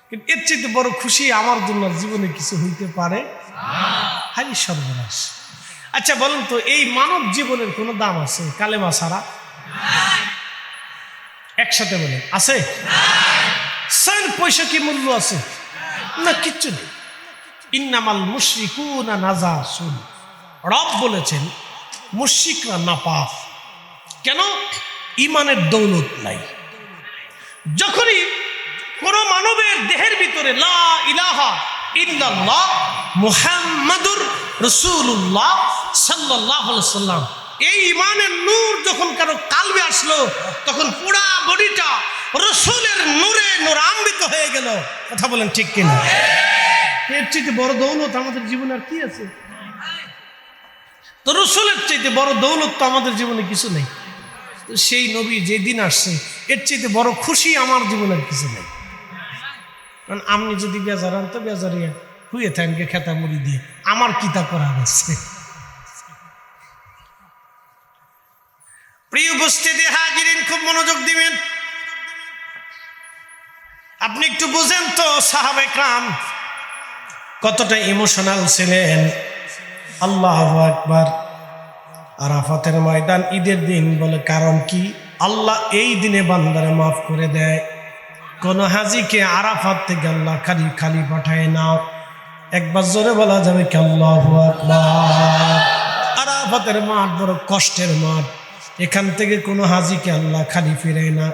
কিন্তু এর চেয়ে বড় খুশি আমার জন্য জীবনে কিছু হইতে পারে? হারি সর্বনাশ। আচ্ছা বলুন তো, এই মানব জীবনের কোনো দাম আছে কালেমা ছাড়া? একসাথে বলেন, আছে? পয়সা কি মূল্য আছে? না, কিচ্ছু নেই। ইন্নামাল মুশরিকুনা নাজাসুন, রব বলেছেন মুশরিকরা নাপাক। কেন? ইমানের দৌলত নাই। যখনই কোন মানবের দেহের ভিতরে লা ইলাহা ইল্লাল্লাহ মুহাম্মাদুর রাসূলুল্লাহ সাল্লাল্লাহু আলাইহি ওয়াসাল্লাম, এই ইমানের নূর যখন কারো কালবে আসলো, তখন পুরা বডিটা রসুলের নূরে নূরান্বিত হয়ে গেল। কথা বলেন ঠিক কিনা? এর চাইতে বড় দৌলত আমাদের জীবনে আর কি আছে? তো রসুলের চাইতে বড় দৌলত তো আমাদের জীবনে কিছু নেই। তো সেই নবী যেদিন আসছে, এর চাইতে বড় খুশি আমার জীবনের কিছু নেই। কারণ আপনি যদি বেজার আন তো বেজারিয়া হুয়ে থাকেন খেতা মুড়ি দিয়ে, আমার কিতা করা আছে? প্রিয় উপস্থিতি হাজিরিন, খুব মনোযোগ দিবেন। আপনি একটু বুঝেন তো সাহাবে کرام কতটা ইমোশনাল ছিলেন। আল্লাহু আকবার। আরাফাতের ময়দান ঈদের দিন বলে, কারণ কি? আল্লাহ এই দিনে বান্দারে মাফ করে দেয়। কোন হাজিকে আরাফাত থেকে আল্লাহ খালি খালি পাঠায় না। একবার জোরে বলা যাবে কি আল্লাহু আকবার। আরাফাতের মাঠ বড় কষ্টের মাঠ, এখান থেকে কোনো হাজিকে আল্লাহ খালি ফিরায় না।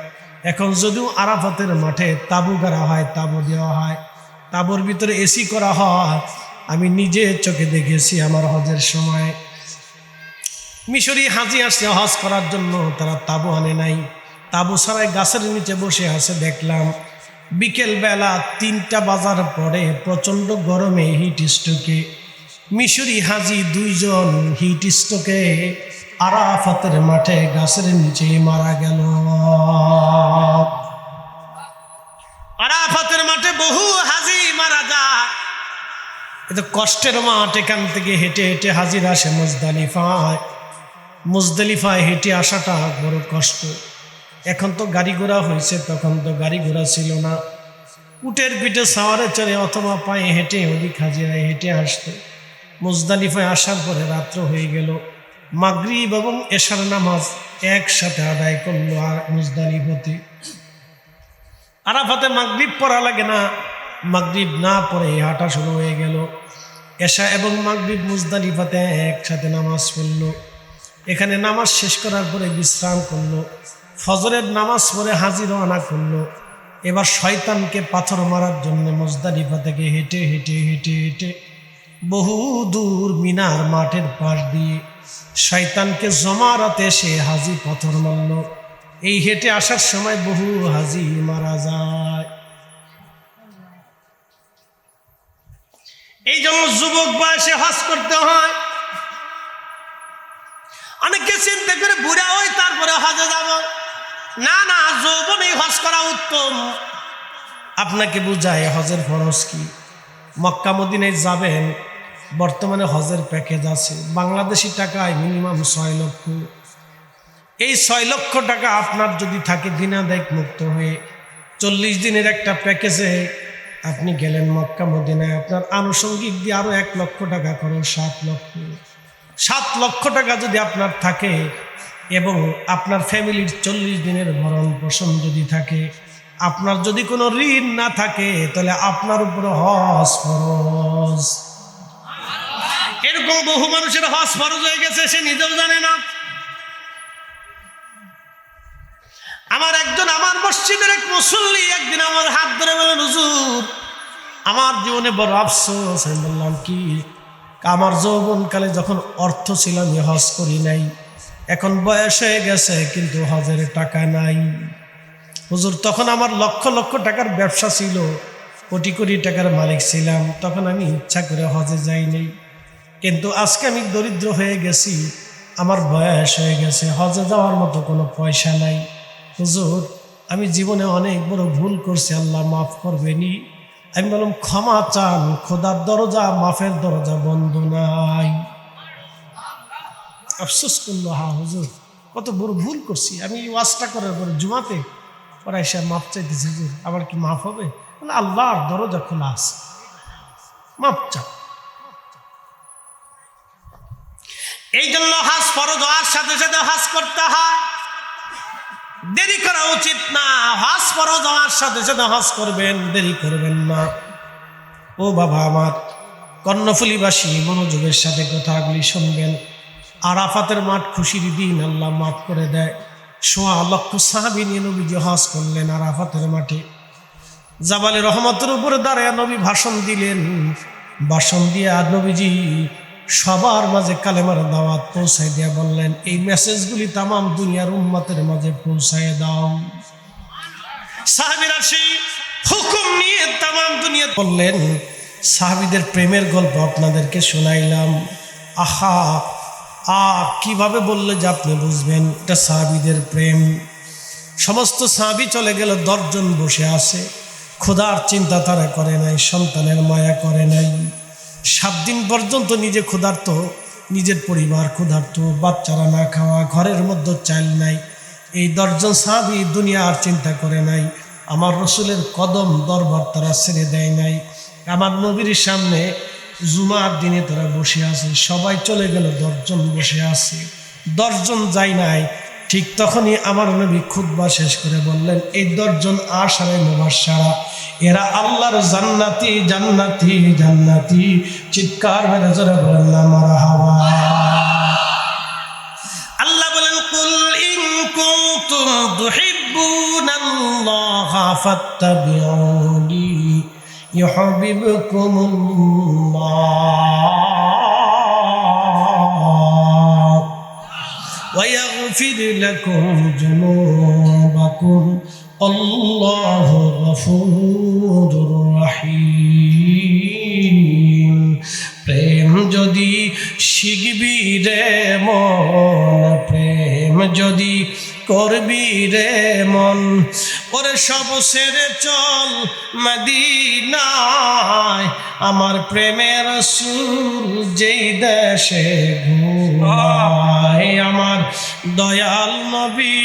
এখন যদিও আরাফাতের মাঠে তাবু গাড়া হয়, তাবু দেওয়া হয়, তাবুর ভিতরে এসি করা হয়। আমি নিজে চোখে দেখেছি আমার হজের সময়। মিশরি হাজি আসছে হজ করার জন্য, তারা তাবু আনে নাই, তাবু ছাড়াই গাছের নিচে বসে আছে দেখলাম। বিকেল বেলা 3টা বাজার পরে প্রচণ্ড গরমে হিট স্ট্রোকে মিশরি হাজি 2 জন হিট স্ট্রোকে আরাফাতের মাঠে গাছের নিচে মারা গেল। আরাফাতের মাঠে বহু হাজি মারা যায়। এটা কষ্টের মাঠ। এখান থেকে হেঁটে হেঁটে হাজির আসে মুজদালিফায়। মুজদালিফায় হেঁটে আসাটা বড় কষ্ট। এখন তো গাড়ি ঘোড়া হয়েছে, তখন তো গাড়ি ঘোড়া ছিল না। উটের পিঠে সাওয়ারে চড়ে অথবা পায়ে হেঁটে ওদিক হাজিরায় হেঁটে আসতো। মুজদালিফায় আসার পরে রাত্র হয়ে গেল। মাগরিব এবং এশার নামাজ একসাথে আদায় করলো আর মুজদালিফাতে। আরাফাতে মাগরিব পড়া লাগে না, মাগরিব না পড়ে হাঁটা শুরু হয়ে গেল। এশা এবং মাগরিব মুজদালিফাতে একসাথে নামাজ পড়লো। এখানে নামাজ শেষ করার পরে বিশ্রাম করলো। ফজরের নামাজ পড়ে হাজির রওনা করলো। এবার শয়তানকে পাথর মারার জন্য মুজদালিফা থেকে হেঁটে হেঁটে হেঁটে হেঁটে বহু দূর মিনার মাঠের পাশ দিয়ে শয়তানকে জমারাতে সে হাজি পাথর মারল। এই হেঁটে আসার সময় বহু হাজি মারা যায়। এই জন্য যুবক বয়সে হজ করতে হয়। অনেকে চিন্তা করে বুড়া হই তারপরে হজে যাব। না না, যৌবনেই হজ করা উত্তম। আপনাকে বুঝায় হজের ফরজ কি। মক্কা মদিনায় যাবেন, বর্তমানে হজের প্যাকেজ আছে বাংলাদেশি টাকায় মিনিমাম 6 লক্ষ। এই 6 লক্ষ টাকা আপনার যদি থাকে দিনাদায়ক মুক্ত হয়ে 40 দিনের একটা প্যাকেজে আপনি গেলেন মক্কা মদিনায়, আপনার আনুষঙ্গিক দিয়ে আরো 1 লক্ষ টাকা খরচ, 7 লক্ষ। 7 লক্ষ টাকা যদি আপনার থাকে এবং আপনার ফ্যামিলির 40 দিনের ভরণ পোষণ যদি থাকে, আপনার যদি কোনো ঋণ না থাকে, তাহলে আপনার উপরে হজ ফরজ। এরকম বহু মানুষের হজ ফরজ হয়ে গেছে, সে নিজেও জানে না। আমার মসজিদের এক মুসল্লি একদিন আমার হাত ধরে বলেন, হুজুর আমার জীবনে বড় আফসোস। আমি বললাম কি? আমার যৌবনকালে যখন অর্থ ছিল আমি হজ করি নাই, এখন বয়স হয়ে গেছে কিন্তু হজের টাকা নাই। হুজুর তখন আমার লক্ষ লক্ষ টাকার ব্যবসা ছিল, কোটি কোটি টাকার মালিক ছিলাম, তখন আমি ইচ্ছা করে হজে যাইনি। কিন্তু আজকে আমি দরিদ্র হয়ে গেছি, আমার বয়স হয়ে গেছে, হজে যাওয়ার মতো কোনো পয়সা নাই। হুজুর আমি জীবনে অনেক বড় ভুল করছি, আল্লাহ মাফ করবেনি। আমি বললাম ক্ষমা চান, খোদার দরজা মাফের দরজা বন্ধ নাই। আফসোস করলো, হা হুজুর কত বড় ভুল করছি, আমি এই ওয়াজটা করার পরে জুমাতে পরে এসে মাপ চাইতেছি, হুজুর আবার কি মাফ হবে? বলে আল্লাহর দরজা খোলা আছে, মাপ চাও। এই জন্য হজ ফরজ হওয়ার সাথে সাথে হজ করতে হয়, দেরি করা উচিত না। হজ ফরজ হওয়ার সাথে সাথে হজ করবেন, দেরি করবেন না। ও বাবা আমার কর্ণফুলীবাসী, মনোযোগের সাথে কথাগুলি শুনবেন। আরাফাতের মাঠ খুশির দিন, আল্লাহ মাফ করে দেয়। 1.25 সাহাবী নিয়ে নবীজি হজ করলেন আরাফাতের মাঠে। জাবালে রহমতের উপরে দাঁড়ায় নবী ভাষণ দিলেন। ভাষণ দিয়ে নবীজি সবার মাঝে কালেমার দাওয়াত পৌঁছায় দিয়া বললেন, এই মেসেজগুলি তামাম দুনিয়ার উম্মতের মাঝে পৌঁছায় দাও। সাহাবীরা সেই হুকুম নিয়ে তামাম দুনিয়া বললেন। সাহাবীদের প্রেমের গল্প আপনাদেরকে শোনাইলাম। আহা কিভাবে বললে যে আপনি বুঝবেন এটা সাহাবীদের প্রেম। সমস্ত সাহাবী চলে গেল, 10 জন বসে আছে। খোদার চিন্তা তারা করে নাই, সন্তানের মায়া করে নাই। 7 দিন পর্যন্ত নিজে ক্ষুধার্ত, নিজের পরিবার ক্ষুধার্ত, বাচ্চারা না খাওয়া, ঘরের মধ্যে চাল নাই। এই 10 জন সাহাবী দুনিয়া আর চিন্তা করে নাই। আমার রসুলের কদম দরবার তারা ছেড়ে দেয় নাই। আমার নবীর সামনে জুমার দিনে তারা বসে আছে। সবাই চলে গেল, 10 জন বসে আছে। 10 জন যায় নাই। ঠিক তখনই আমার নবী খুতবা শেষ করে বললেন, এই 10 জন আশারে মুবাশশারা, এরা আল্লাহর জান্নাতি জান্নাতি জান্নাতি। চিৎকার মেরে জোরে বলেন না মারহাবা। আল্লাহ বলেন, কুল ইন কুনতুম তুহিব্বুনাল্লাহা ফাত্তাবিউনি ইউহিব্বুকুমুল্লাহ ওয়া ইয়াগফির লাকুম যুনুবাকুম আল্লাহু গফুরুর রহিম। প্রেম যদি শিখবি রে মন, প্রেম যদি করবি রে মন, ওরে সব ছেড়ে চল মদিনায়। আমার প্রেমের রাসূল যেই দেশে ঘুমায়, আমার দয়াল নবী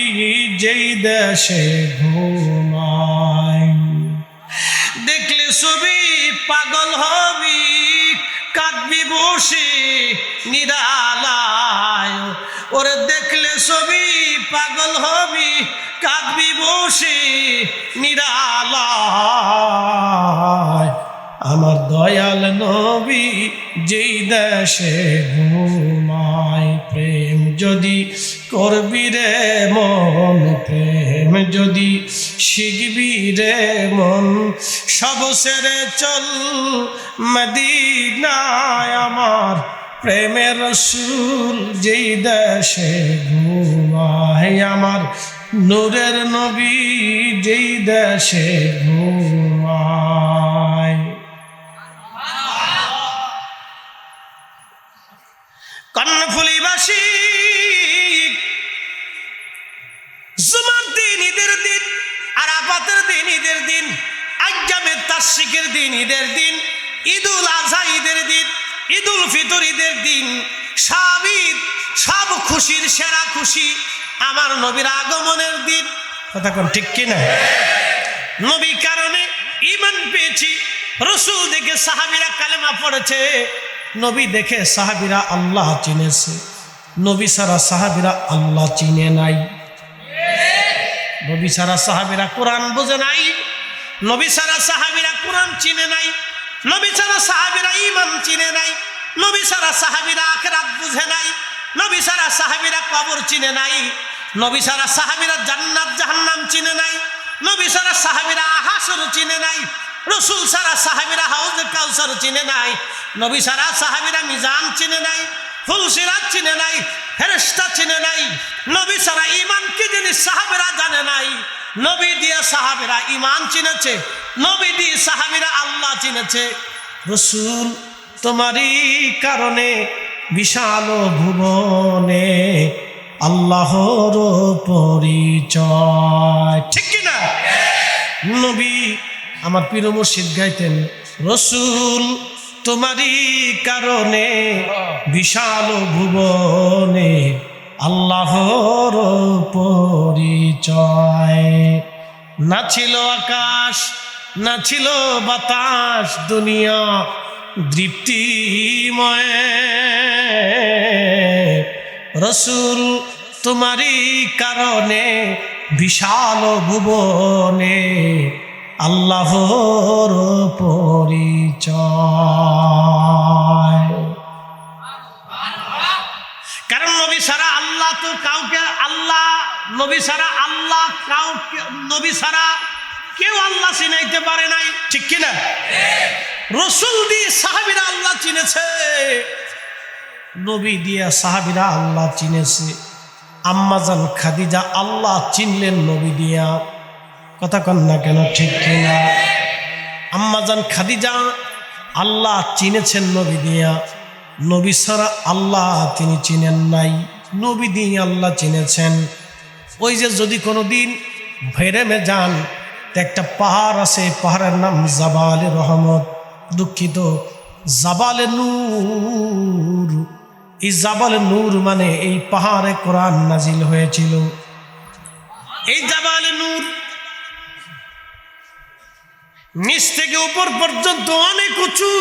যেই দেশে ঘুমায়। দেখলে ছবি পাগল হবি, কাঁদবি বসে নিরালায়। ওরে দেখলে ছবি পাগল হবি, কাঁদবি বসে নিরালায়। আমার দয়াল নবী যেই দেশে ঘুমায়। প্রেম যদি করবি রে মন, প্রেম যদি শিখবি রে মন, সব ছেড়ে চল মদিনায়। আমার প্রেমের রাসূল যেই দেশে ঘুমায়, আমার নূরের নবী যেই দেশে ঘুমায়। কর্ণফুলীবাসী, জুমার দিন ঈদের দিন, আরাফাতের দিন ঈদের দিন, আইয়ামে তাশরিকের দিন ঈদের দিন, ঈদুল আযহা ঈদের দিন, ঈদুল ফিতর ঈদের দিন, সব ঈদ, সব খুশির সেরা খুশি আমার নবীর আগমনের দিন। কথা কোন ঠিক কিনা? নবী কারণে ঈমান পেয়েছি। রাসূল দেখে সাহাবীরা কালেমা পড়েছে, নবী দেখে সাহাবীরা আল্লাহ চিনেছে। নবী ছাড়া সাহাবীরা আল্লাহ চিনে নাই। নবী ছাড়া সাহাবীরা কোরআন বোঝে নাই। নবী ছাড়া সাহাবীরা কোরআন চিনে নাই। নবী ছাড়া সাহাবীরা ঈমান চিনে নাই। নবী ছাড়া সাহাবীরা আখিরাত বুঝে নাই। নবী ছাড়া সাহাবীরা কবর চিনে নাই। নবী ছাড়া সাহাবীরা জান্নাত জাহান্নাম চিনে নাই। নবী ছাড়া সাহাবীরা হাসর চিনে নাই। রাসূল ছাড়া সাহাবীরা হাউজে কাউসার চিনে নাই। নবী ছাড়া সাহাবীরা মিজান চিনে নাই, ফুলসিরাত চিনে নাই, ফেরেশতা চিনে নাই। নবী ছাড়া ঈমান কি জিনিস সাহাবীরা জানে নাই। নবী দিয়ে সাহাবীরা ঈমান চিনেছে, নবী দিয়ে সাহাবীরা আল্লাহ চিনেছে। রাসূল তোমারই কারণে বিশাল ভুবনে আল্লাহর পরিচয়, ঠিক কিনা? নবী আমার পীর মুর্শিদ গাইতেন, রাসূল তোমারই কারণে বিশাল ভুবনে আল্লাহর পরিচয়। না ছিল আকাশ, না ছিল বাতাস, দুনিয়া দৃপ্তিময়। রসুল তোমারই কারণে বিশাল ভুবনে আল্লাহর পরিচয়। কারণ নবী ছাড়া আল্লাহ তো কাউকে, আল্লাহ নবী ছাড়া আল্লাহ কাউকে, নবী ছাড়া কেউ আল্লাহ চিনাইতে পারে নাই, ঠিক কিনা? রসুল দিয়ে সাহাবীরা আল্লাহ চিনেছে, নবী দিয়া সাহাবীরা আল্লাহ চিনেছে। আম্মাজান খাদিজা আল্লাহ চিনলেন নবী দিয়া, কথা কন না কেন, ঠিক কিনা? আম্মাজান খাদিজা আল্লাহ চিনেছেন নবী দিয়া, নবী ছাড়া আল্লাহ তিনি চিনেন নাই, নবী দিয়ে আল্লাহ চিনেছেন। ওই যে যদি কোনো দিন ভৈরমে যান, একটা পাহাড় আছে, পাহাড়ের নাম জাবালে রহমত, দুঃখিত জাবালে নূর। এই জাবালে নূর মানে এই পাহাড়ে কোরআন নাজিল হয়েছিল। এই জাবালে নূর নিচ থেকে উপর পর্যন্ত অনেক উঁচু,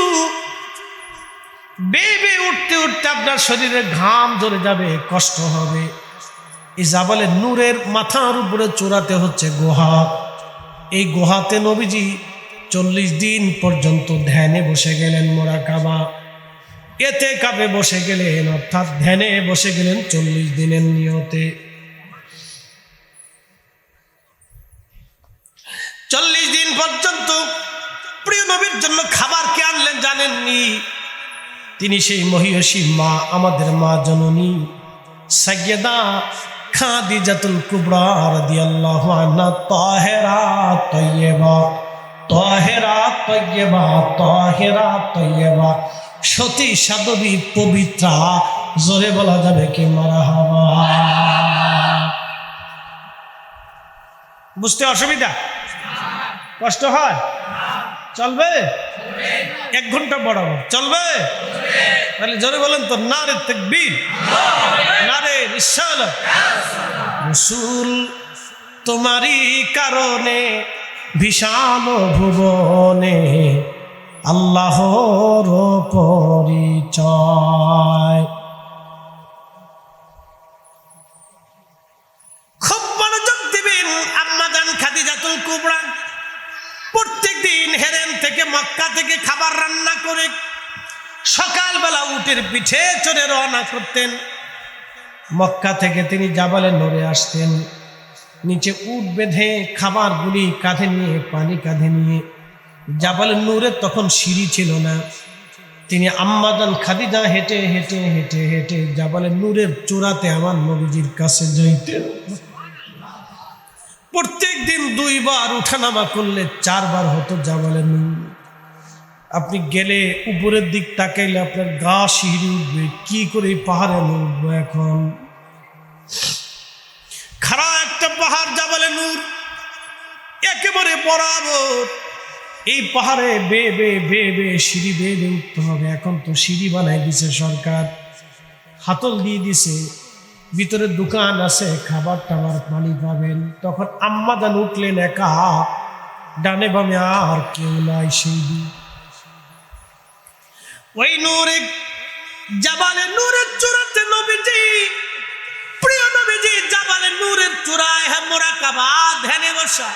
বেয়ে উঠতে উঠতে আপনার শরীরে ঘাম ধরে যাবে, কষ্ট হবে। এই জাবালে নূরের মাথার উপরে চূড়াতে হচ্ছে গুহা। এই গুহাতে নবীজি 40 দিন পর্যন্ত ধ্যানে বসে গেলেন, মুরাকাবা এতে কাবে বসে গেলেন, অর্থাৎ ধ্যানে বসে গেলেন 40 দিনের নিয়তে। 40 দিন পর্যন্ত প্রিয় নবীর জন্য খাবার কে আনলেন জানেননি? তিনি সেই মহিয়সী মা, আমাদের মা জননী সাইয়্যেদা খাদিজাতুল কুবরা রাদিয়াল্লাহু আনহা, তাহেরা তয়্যেবা, তাহেরা তয়্যেবা, তাহেরা তয়্যেবা, সতী সাধবী পবিত্রা, জোরে বলা যাবে কি মারহাবা? বুঝতে অসুবিধা, কষ্ট হয়? চলবে? 1 ঘন্টা পড়াবো, চলবে? তাহলে জোরে বলেন তো, নারে তাকবীর, নারে রিসালাত। রাসূল তোমারই কারণে বিশাল ভুবনে আল্লাহর পরিচয়। খুব মনোযোগ দিবেন। আম্মাজান খাদিজাতুল কুবরা প্রত্যেক দিন হেরেম থেকে, মক্কা থেকে খাবার রান্না করে সকালবেলা উটের পিঠে চড়ে রওনা করতেন। মক্কা থেকে তিনি জাবালে নূরে আসতেন, নিচে উট বেঁধে খাবারগুলি কাঁধে নিয়ে, পানি কাঁধে নিয়ে। জাবালে নূরে তখন সিঁড়ি ছিল না, তিনি আম্মাজান খাদিজা হেঁটে হেঁটে হেঁটে হেঁটে জাবালে নূরের চূড়াতে আমার নবীজির কাছে যাইতেন। প্রত্যেক দিন 2 বার উঠানামা করলে 4 বার হতো জাবালে নূর। আপনি গেলে উপরের দিক তাকাইলে আপনার গা শিহরে উঠবে, কি করে এই পাহাড়ে উঠবো এখন? খাড়া একটা পাহাড় জাবালে নূর, একেবারে বরাবর। এই পাহাড়ে বেয়ে বেয়ে বেয়ে বেয়ে সিঁড়ি বেয়ে বেয়ে উঠতে হবে। এখন তো সিঁড়ি বানাই দিছে সরকার, হাতল দিয়ে দিছে, ভিতরে দোকান আছে, খাবার টাবার পানি পাবেন। তখন আম্মাজান উঠলেন একা, ডানে বামে আর কেউ নাই। সেই ওই নূরে জাবালে নূরের চূড়াতে নবীজি, প্রিয় নবীজি জাবালে নূরের চূড়ায় মুরাকাবা ধ্যানে বসা।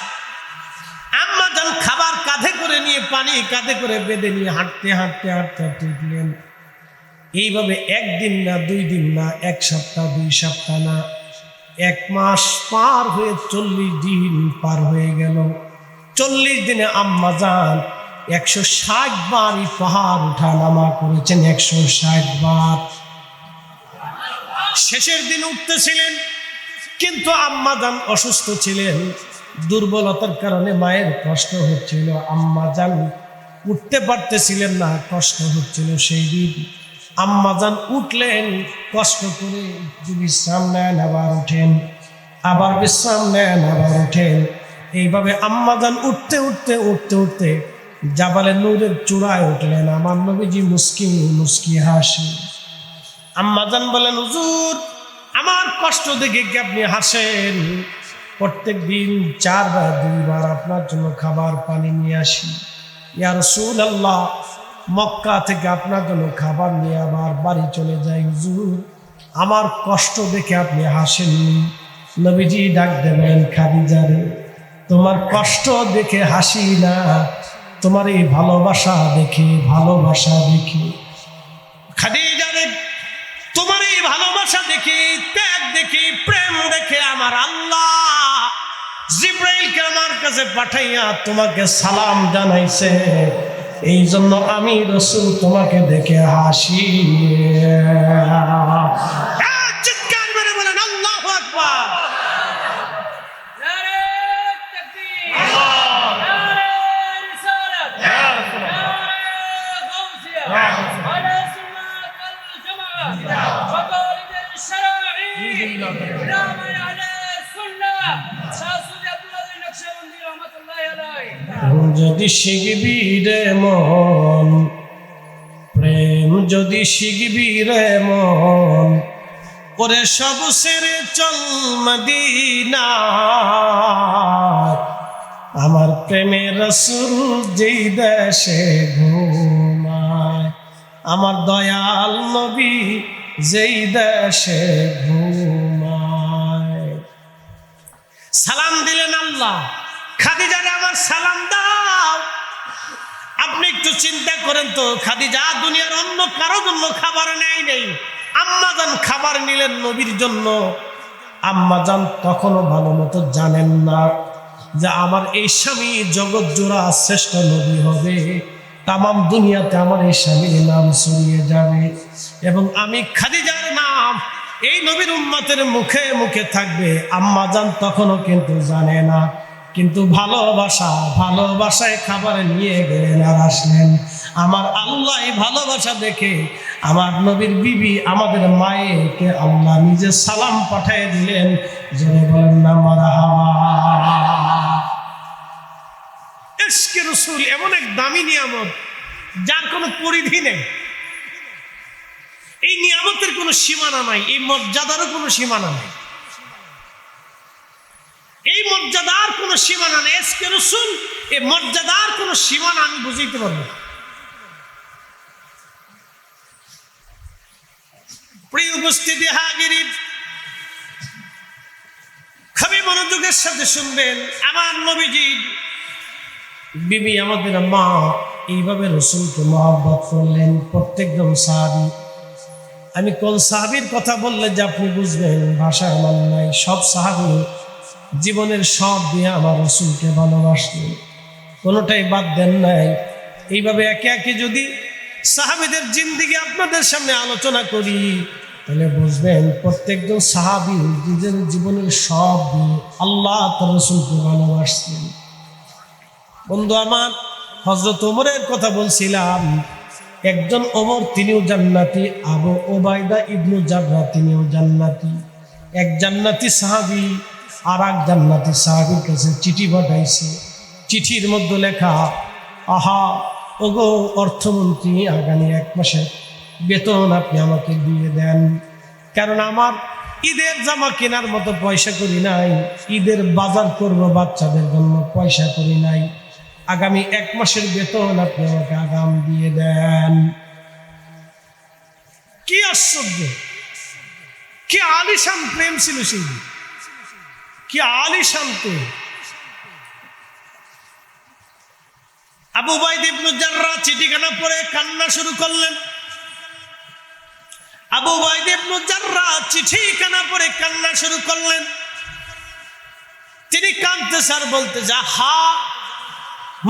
আম্মাজান খাবার কাঁধে করে নিয়ে, পানি কাঁধে করে বেঁধে নিয়ে হাঁটতে হাঁটতে হাঁটতে হাঁটতে উঠলেন। এইভাবে 1 দিন না, 2 দিন না, 1 সপ্তাহ, 2 সপ্তাহ না, 1 মাস পার হয়ে 40 দিন পার হয়ে গেল। 40 দিনে আম্মাজান 160 বার এই পাহাড় উঠা নামা করেছেন, 160 বার। শেষের দিন উঠতেছিলেন, কিন্তু আম্মাজান অসুস্থ ছিলেন, দুর্বলতার কারণে মায়ের কষ্ট হচ্ছিল, আম্মাজান উঠতে পারতেছিলেন না, কষ্ট হচ্ছিল। সেই দিন আম্মাজান উঠলেন, কষ্ট করে বিশ্রাম নেন, আবার ওঠেন, আবার বিশ্রাম নেন, আবার ওঠেন। এইভাবে আম্মাজান উঠতে উঠতে উঠতে উঠতে জাবালে নূরের চূড়ায় উঠলেন। আমার নবীজি মুস্কি মুস্কি হাসি। আম্মাজান বলেন, হুজুর আমার কষ্ট দেখে কি আপনি হাসেন? প্রত্যেক দিন 4 বা 2 বার আপনার জন্য খাবার পানি নিয়ে আসি। ইয়া রাসূলুল্লাহ, মক্কা থেকে আপনার জন্য খাবার নিয়ে আবার বাড়ি চলে যাই। হুজুর আমার কষ্ট দেখে আপনি হাসেননি। নবীজি ডাক দেবেন, খাদিজারে তোমার কষ্ট দেখে হাসি না, তোমার এই ভালোবাসা দেখে খাদিজারে তোমার এই ভালোবাসা দেখে, ত্যাগ দেখে, প্রেম দেখে আমার আল্লাহ জিব্রাইলকে আমার কাছে পাঠাইয়া তোমাকে সালাম জানাইছে। এই জন্য আমি রাসূল তোমাকে দেখে হাসি। চিৎকার মেরে বলেন আল্লাহু আকবার। নারে তাকবীর, নারে রিসালাত, নারে গাউসিয়া, আলা সুন্নাত আল জামাআহ, ওয়াকালিদ আল শারাঈ, রামায় আলা সুন্নাহ, শাহসুদি আব্দুল নকশবন্দি রাহমাতুল্লাহি আলাইহি। যদি শিখবি রে মন, প্রেম যদি শিখবি রে মন, ওরে সব ছেড়ে চল মদিনা। আমার প্রেমের রাসূল যেই দেশে ঘুমায়, আমার দয়াল নবী যেই দেশে ঘুমায়। সালাম দিলেন আল্লাহ, খাদিজারে আমার সালাম দাও। আপনি একটু চিন্তা করেন তো, খাদিজা দুনিয়ার অন্য কারো জন্য খাবার নেই। আম্মাজান খাবার নিলেন নবীর জন্য। আম্মাজান তখনও ভালো মতো জানেন না যে আমার এই স্বামী জগৎ জোড়া শ্রেষ্ঠ নবী হবে। তামাম দুনিয়াতে আমার এই স্বামীর নাম ছড়িয়ে যাবে এবং আমি খাদিজার নাম এই নবীর উম্মতের মুখে মুখে থাকবে। আম্মাজান তখনও কিন্তু জানে না, কিন্তু ভালোবাসায় খাবার নিয়ে গেলেন আর আসলেন। আমার আল্লাহ ভালোবাসা দেখে আমার নবীর বিবি আমাদের মায়েকে আল্লাহ নিজে সালাম পাঠিয়ে দিলেন। জোরে বলেন না মারহাবা। ইশকে রাসূল এমন এক দামি নিয়ামত যার কোনো পরিধি নেই। এই নিয়ামতের কোনো সীমানা নাই, এই মর্যাদারও কোনো সীমানা নাই, এই মর্যাদার কোনো সীমানা নেই। ইশকে রাসূল এই মর্যাদার কোনো সীমানা আমি বুঝাইতে পারবো না। প্রিয় উপস্থিতি হাজিরিন, খুবই মনোযোগের সাথে শুনবেন। আমার নবীজি বিবি আমাদের মা এইভাবে রাসূলকে মহব্বত করলেন। প্রত্যেকজন সাহাবী, আমি কোন সাহাবীর কথা বললে যে আপনি বুঝবেন ভাষা আমার নাই, সব সাহাবী জীবনের সব দিয়ে আমার রাসূলকে ভালোবাসলেন, কোনোটাই বাদ দেন নাই। এইভাবে একে একে যদি সাহাবীদের জিন্দেগি আপনাদের সামনে আলোচনা করি তাহলে বুঝবেন প্রত্যেকজন সাহাবী নিজের জীবনের সব দিয়ে আল্লাহ তার রাসূলকে ভালোবাসতেন। বন্ধু আমার, হযরত ওমরের কথা বলছিলাম। একজন ওমর তিনিও জান্নাতি, আবু উবাইদা ইবনু জাররাহ তিনিও জান্নাতি। এক জান্নাতি সাহাবী আর এক জান্নাতি সাহাবীর কাছে চিঠি পাঠাইছে। চিঠির মধ্যে লেখা, আহা ওগো অর্থমন্ত্রী, আগামী 1 মাসের বেতন আপনি আমাকে দিয়ে দেন, কারণ আমার ঈদের জামা কেনার মতো পয়সা করি নাই, ঈদের বাজার করব বাচ্চাদের জন্য পয়সা করি নাই, আগামী 1 মাসের বেতন আপনি আমাকে আগাম দিয়ে দেন। কি আশ্চর্য, কি আলিশান প্রেম ছিল সেই, কি আলিশান প্রেম। আবু উবাইদা ইবনে জাররাহ চিঠিখানা পড়ে কান্না শুরু করলেন। আবু উবাইদা ইবনে জাররাহ চিঠিখানা পড়ে কান্না শুরু করলেন। তিনি কাঁদতে স্যার বলতে যা, হা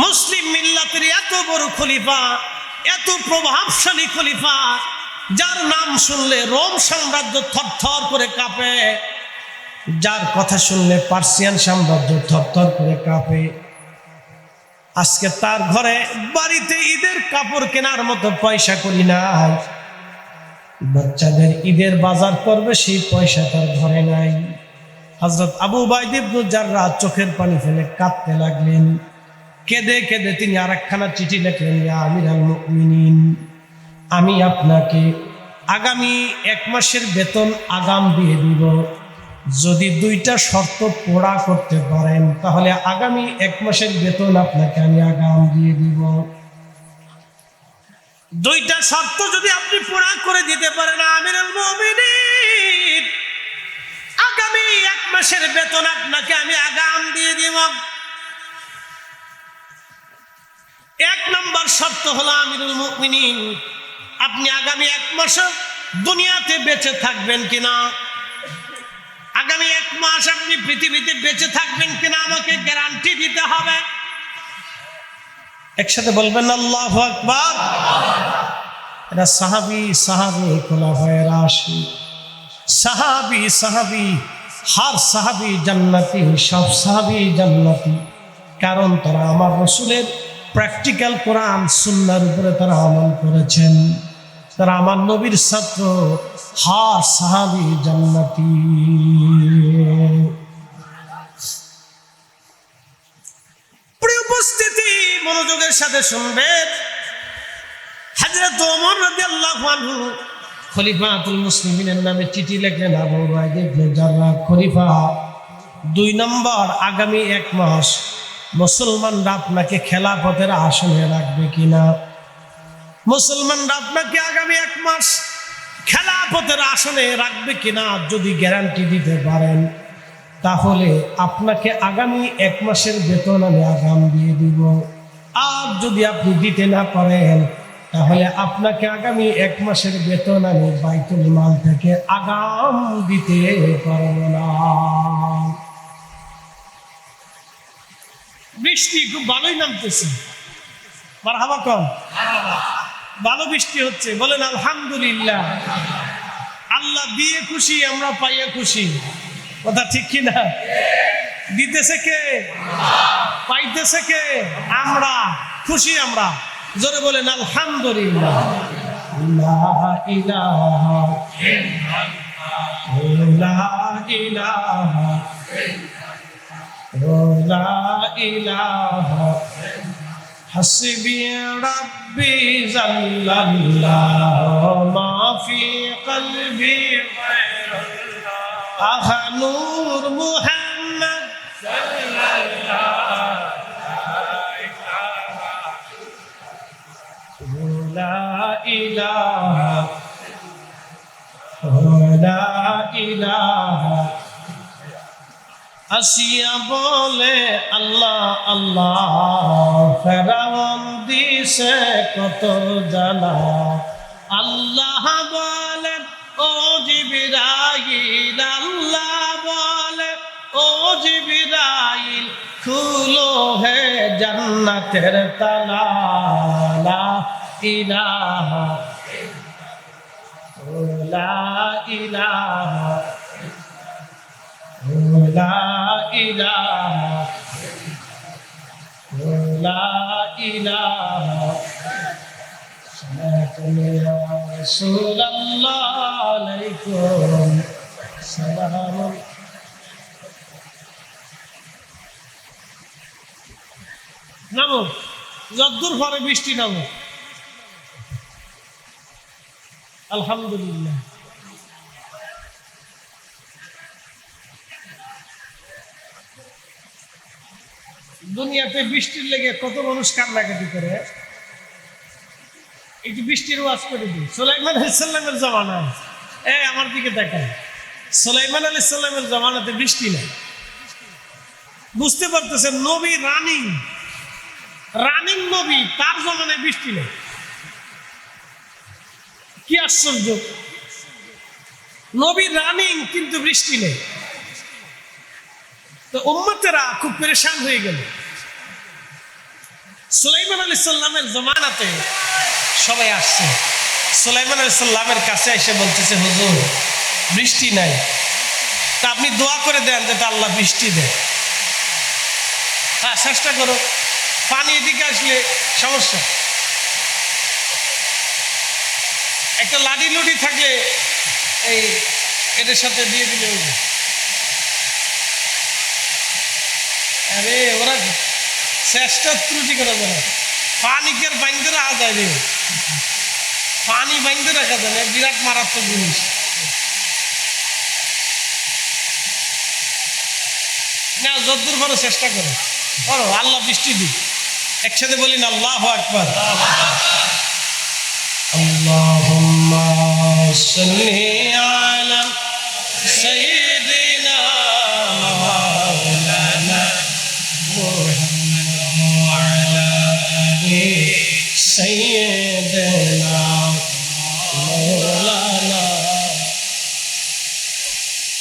মুসলিম মিল্লাতের এত বড় খলিফা, এত প্রভাবশালী খলিফা, যার নাম শুনলে রোম সাম্রাজ্য থরথর করে কাঁপে, যার কথা শুনলে পার্সিয়ান সাম্রাজ্য থরথর করে কাঁপে, আজকে তার ঘরে বাড়িতে ঈদের কাপড় কেনার মতো পয়সা করি নাই, বাচ্চাদের ঈদের বাজার করবে সেই পয়সা তার ঘরে নাই। হযরত আবু উবাইদা ইবনে জাররাহ চোখের পানি ফেলে কাঁদতে লাগলেন। কেঁদে কেঁদে তিনি আরেকখানা চিঠি লিখলেন, ইয়া আমিরাল মুমিনিন, আমি আপনাকে আগামী 1 মাসের বেতন আগাম দিয়ে দিব। যদি 2টা শর্ত পুরা করতে পারেন তাহলে আগামী 1 মাসের বেতন আপনাকে আমি আগাম দিয়ে দিব। 2টা শর্ত যদি আপনি পুরা করে দিতে পারেন আমিরুল মুমিনিন, আগামী 1 মাসের বেতন আপনাকে আমি আগাম দিয়ে দিব। 1 নম্বর শর্ত হলো আমিরুল মুমিনিন, আপনি আগামী 1 মাস দুনিয়াতে বেঁচে থাকবেন কিনা, আগামী 1 মাস আপনি পৃথিবীতে বেঁচে থাকবেন কিনা আমাকে গ্যারান্টি দিতে হবে। একসাথে বলবেন আল্লাহু আকবার। এটা সাহাবী খোলাফায়ে রাশিদ, সাহাবী হর সাহাবী জান্নাতি, সব সাহাবী জান্নাতি। কারণ তারা আমার রাসূলের প্র্যাকটিক্যাল কোরআন সুন্নাহর উপরে তারা আমল করেছেন। তারা আমার নবীর ছাত্র, হর সাহাবী জান্নাতি। প্রিয় উপস্থিতি, মনোযোগের সাথে শুনবেন। হযরত ওমর রাদিয়াল্লাহু আনহু খলিফাতুল মুসলিমিনের নামে চিঠি লিখলেন আবু উবাইদা ইবনে জাররাহ খলিফা। 2 নম্বর, আগামী 1 মাস মুসলমানরা আপনাকে খেলাফতের আসনে রাখবে কিনা, মুসলমানরা আপনাকে আগামী 1 মাস খেলাফতের আসনে রাখবে কিনা যদি গ্যারান্টি দিতে পারেন তাহলে আপনাকে আগামী 1 মাসের বেতন আমি আগাম দিয়ে দিব। আর যদি আপনি দিতে না পারেন তাহলে আপনাকে আগামী 1 মাসের বেতন আমি বাইতুল মাল থেকে আগাম দিতে পারব না। বৃষ্টি খুব ভালোই নামতেছে, মারহাবা কম, ভালো বৃষ্টি হচ্ছে, বলেন আলহামদুলিল্লাহ। আল্লাহ দিয়ে খুশি, আমরা পাইয়া খুশি, কথা ঠিক কিনা? দিতেছে কে? পাইতেছে কে? আমরা খুশি, আমরা জোরে বলেন আলহামদুলিল্লাহ। লা ইলাহা ইল্লাল্লাহ, লা ইলাহা হাসবি রাব্বি জাল্লাল্লাহু মা ফি কলবি গায়রুল্লাহ, আহা নূর মুহাম্মদ সাল্লাল্লাহু লা ইলাহা লা ইলাহা। আসিয়া বলে আল্লাহ আল্লাহ, ফেরাউন দিছে কত জ্বালা। আল্লাহ বলেন ও জিবরাইল, আল্লাহ বলে ও জিবরাইল, খুলো হে জান্নাতের তালা। লা ইলাহা লা ইলাহা লা ইলাহা লা ইলাহা। সালাতুন ইয়া রাসূলুল্লাহ আলাইকুম সালাম। নামো, যদ্দূর পরে বৃষ্টি নামো। আলহামদুলিল্লাহ। দুনিয়াতে বৃষ্টির লেগে কত মানুষ কান্নাকাটি করে। একটু বৃষ্টির ওয়াজ করে দিই। সুলাইমান আলাইহিস সালামের জামানায়, আমার দিকে দেখেন, সুলাইমান আলাইহিস সালামের জামানাতে বৃষ্টি নেই। বুঝতে পারতেছেন, নবী রানিং নবী, তার জামানায় বৃষ্টি নেই। কি আশ্চর্য, নবী রানিং কিন্তু বৃষ্টি নেই। তো উম্মতেরা খুব পেরেশান হয়ে গেল। সুলাইমান আলাইহিস সালামের জামানাতে সবাই আসছে, সুলাইমান আলাইহিস সালামের কাছে এসে বলতেছে, হুজুর বৃষ্টি নাই, তা আপনি দোয়া করে দেন যেটা আল্লাহ বৃষ্টি দেয়। হ্যাঁ, চেষ্টা করো, পানি এদিকে আসলে সমস্যা। একটা লাডি লুডি থাকলে এই এদের সাথে দিয়ে দিলে হইবে। আরে ওরা চেষ্টা ত্রুটি করা যায় পানিকে বাইন্ধে রাখা যায় রে পানি বাইন্ধে রাখা যায় না বিরাট মারাত্মক জিনিস না যতদূর পারো চেষ্টা করো করো আল্লাহ বৃষ্টি দিক একসাথে বলি না আল্লাহু আকবার আল্লাহুম্মা সাল্লি আলা সাইয়্যিদিনা মাওলানা মুহাম্মদ ওয়া আলা আলি সাইয়্যিদিনা মাওলানা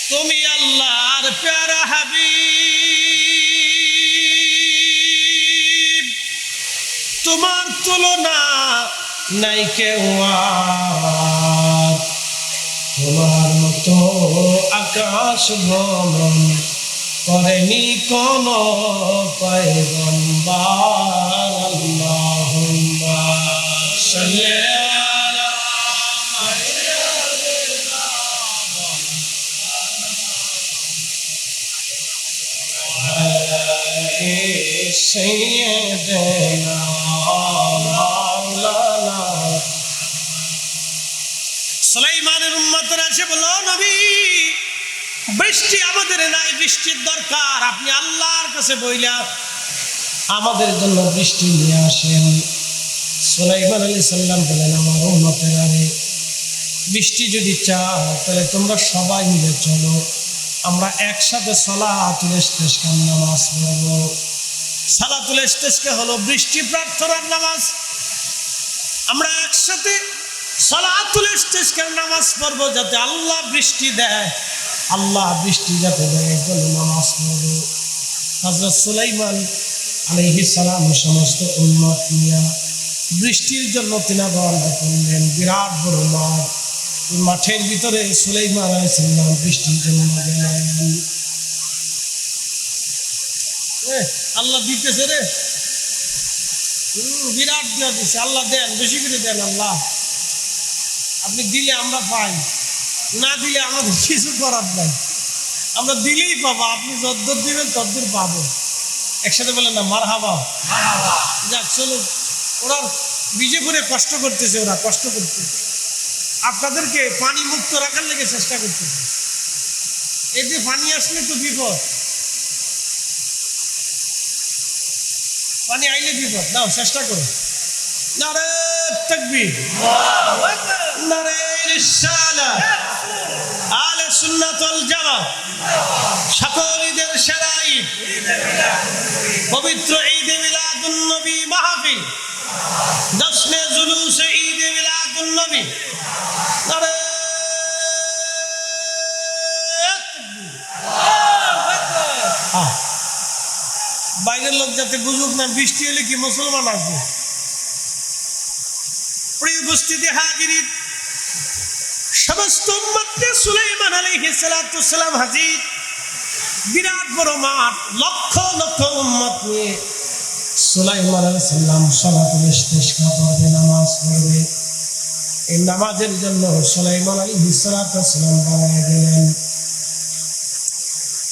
তুমি আল্লাহর প্যারা হাবিব তোমার তুলনা নাই কেউ আর তোমার মতো আকাশ ভ্রমণ করেনি কোন পয়গম্বর আল্লাহুম্মা সাল্লি আলা সাইয়্যিদিনা মাওলানা সুলাইমানের উম্মতরা এসে বলল নবী বৃষ্টি আমাদের নাই বৃষ্টির দরকার আপনি আল্লাহর কাছে বইলা আমাদের জন্য বৃষ্টি নিয়ে আসেন সুলাইমান আলাইহিস সালাম বলেন আমার উম্মতেরা রে বৃষ্টি যদি চাও তাহলে তোমরা সবাই মিলে চলো আমরা একসাথে সালাতুল ইস্তিসকার নামাজ পড়ব সালাতুল ইস্তিসকা হলো বৃষ্টি প্রার্থনার নামাজ আমরা একসাথে সালাতুল ইস্তিসকার নামাজ পড়ব যাতে আল্লাহ বৃষ্টি দেয় আল্লাহ বৃষ্টি যাতে দেয় এই জন্য নামাজ পড়ব হযরত সুলাইমান আলাইহিস সালাম সমস্ত উম্মত নিয়ে বৃষ্টির জন্য তিনা রওনা করলেন বিরাট বড় মাঠ মাঠের ভিতরে সুলাইমান আলাইহিস সালাম বৃষ্টির জন্য গেলেন আল্লাহ দিতেছে রে বিরাট দিয়া দিচ্ছে আল্লাহ দেন বেশি করে দেন আল্লাহ আপনি দিলে আমরা পাই না দিলে আমাদের কিছু করার নাই আমরা দিলেই পাবো আপনি যদ্দূর দিবেন তদ্দূর পাবো একসাথে বলেন না মারহাবা যাক চলো ওরা বিজে করে কষ্ট করতেছে ওরা কষ্ট করতেছে আপনাদেরকে পানি মুক্ত রাখার লেগে চেষ্টা করতেছে এই যে পানি আসলে তো বিপদ পানি আইলে বিপদ নাও চেষ্টা করো নারে তাকবীর নারে রিসালাত আহলে সুন্নাত ওয়াল জামাত সকল ঈদের সেরা ঈদ পবিত্র ঈদে মিলাদুন নবী মাহফিল জশ্নে জুলুসে ঈদে মিলাদুন নবী নারে বাইরের লোক যাতে বুঝুক না বৃষ্টি হলে কি মুসলমান আসবে প্রিয় উপস্থিতি হাজিরিন সমস্ত উম্মতকে সুলাইমান আলাইহিস সালাতু সালাম হাজির বিরাট বড় মাঠ লক্ষ লক্ষ উম্মত নিয়ে সুলাইমান আলাইহিস সালাম সালাতুল ইস্তিসকা পড়বে নামাজ পড়বে এই নামাজের জন্য সুলাইমান আলাইহিস সালাতু সালাম বানায় গেলেন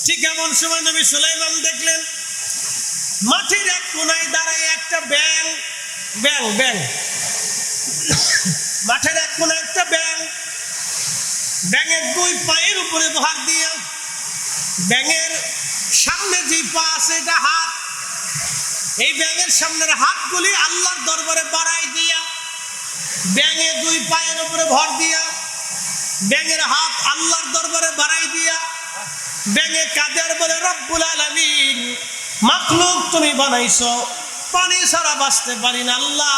ঠিক এমন সময় নবী সুলাইমান দেখলেন মাঠের এক কোনায় দাঁড়ায় একটা ব্যাঙ ব্যাঙ ব্যাঙ মাঠের এক কোনায় একটা ব্যাঙ ব্যাঙের দুই পায়ের উপরে ভর দিয়া ব্যাঙের সামনে যে পা আছে এটা হাত এই ব্যাঙের সামনের হাতগুলি আল্লাহর দরবারে বাড়াই দিয়া ব্যাঙের দুই পায়ের উপরে ভর দিয়া ব্যাঙের হাত আল্লাহর দরবারে বাড়াই দিয়া ব্যাঙে কাদের বলে রব্বুল আলামিন মাখলুক তুমি বানাইছো পানি ছাড়া বাঁচতে পারি না আল্লাহ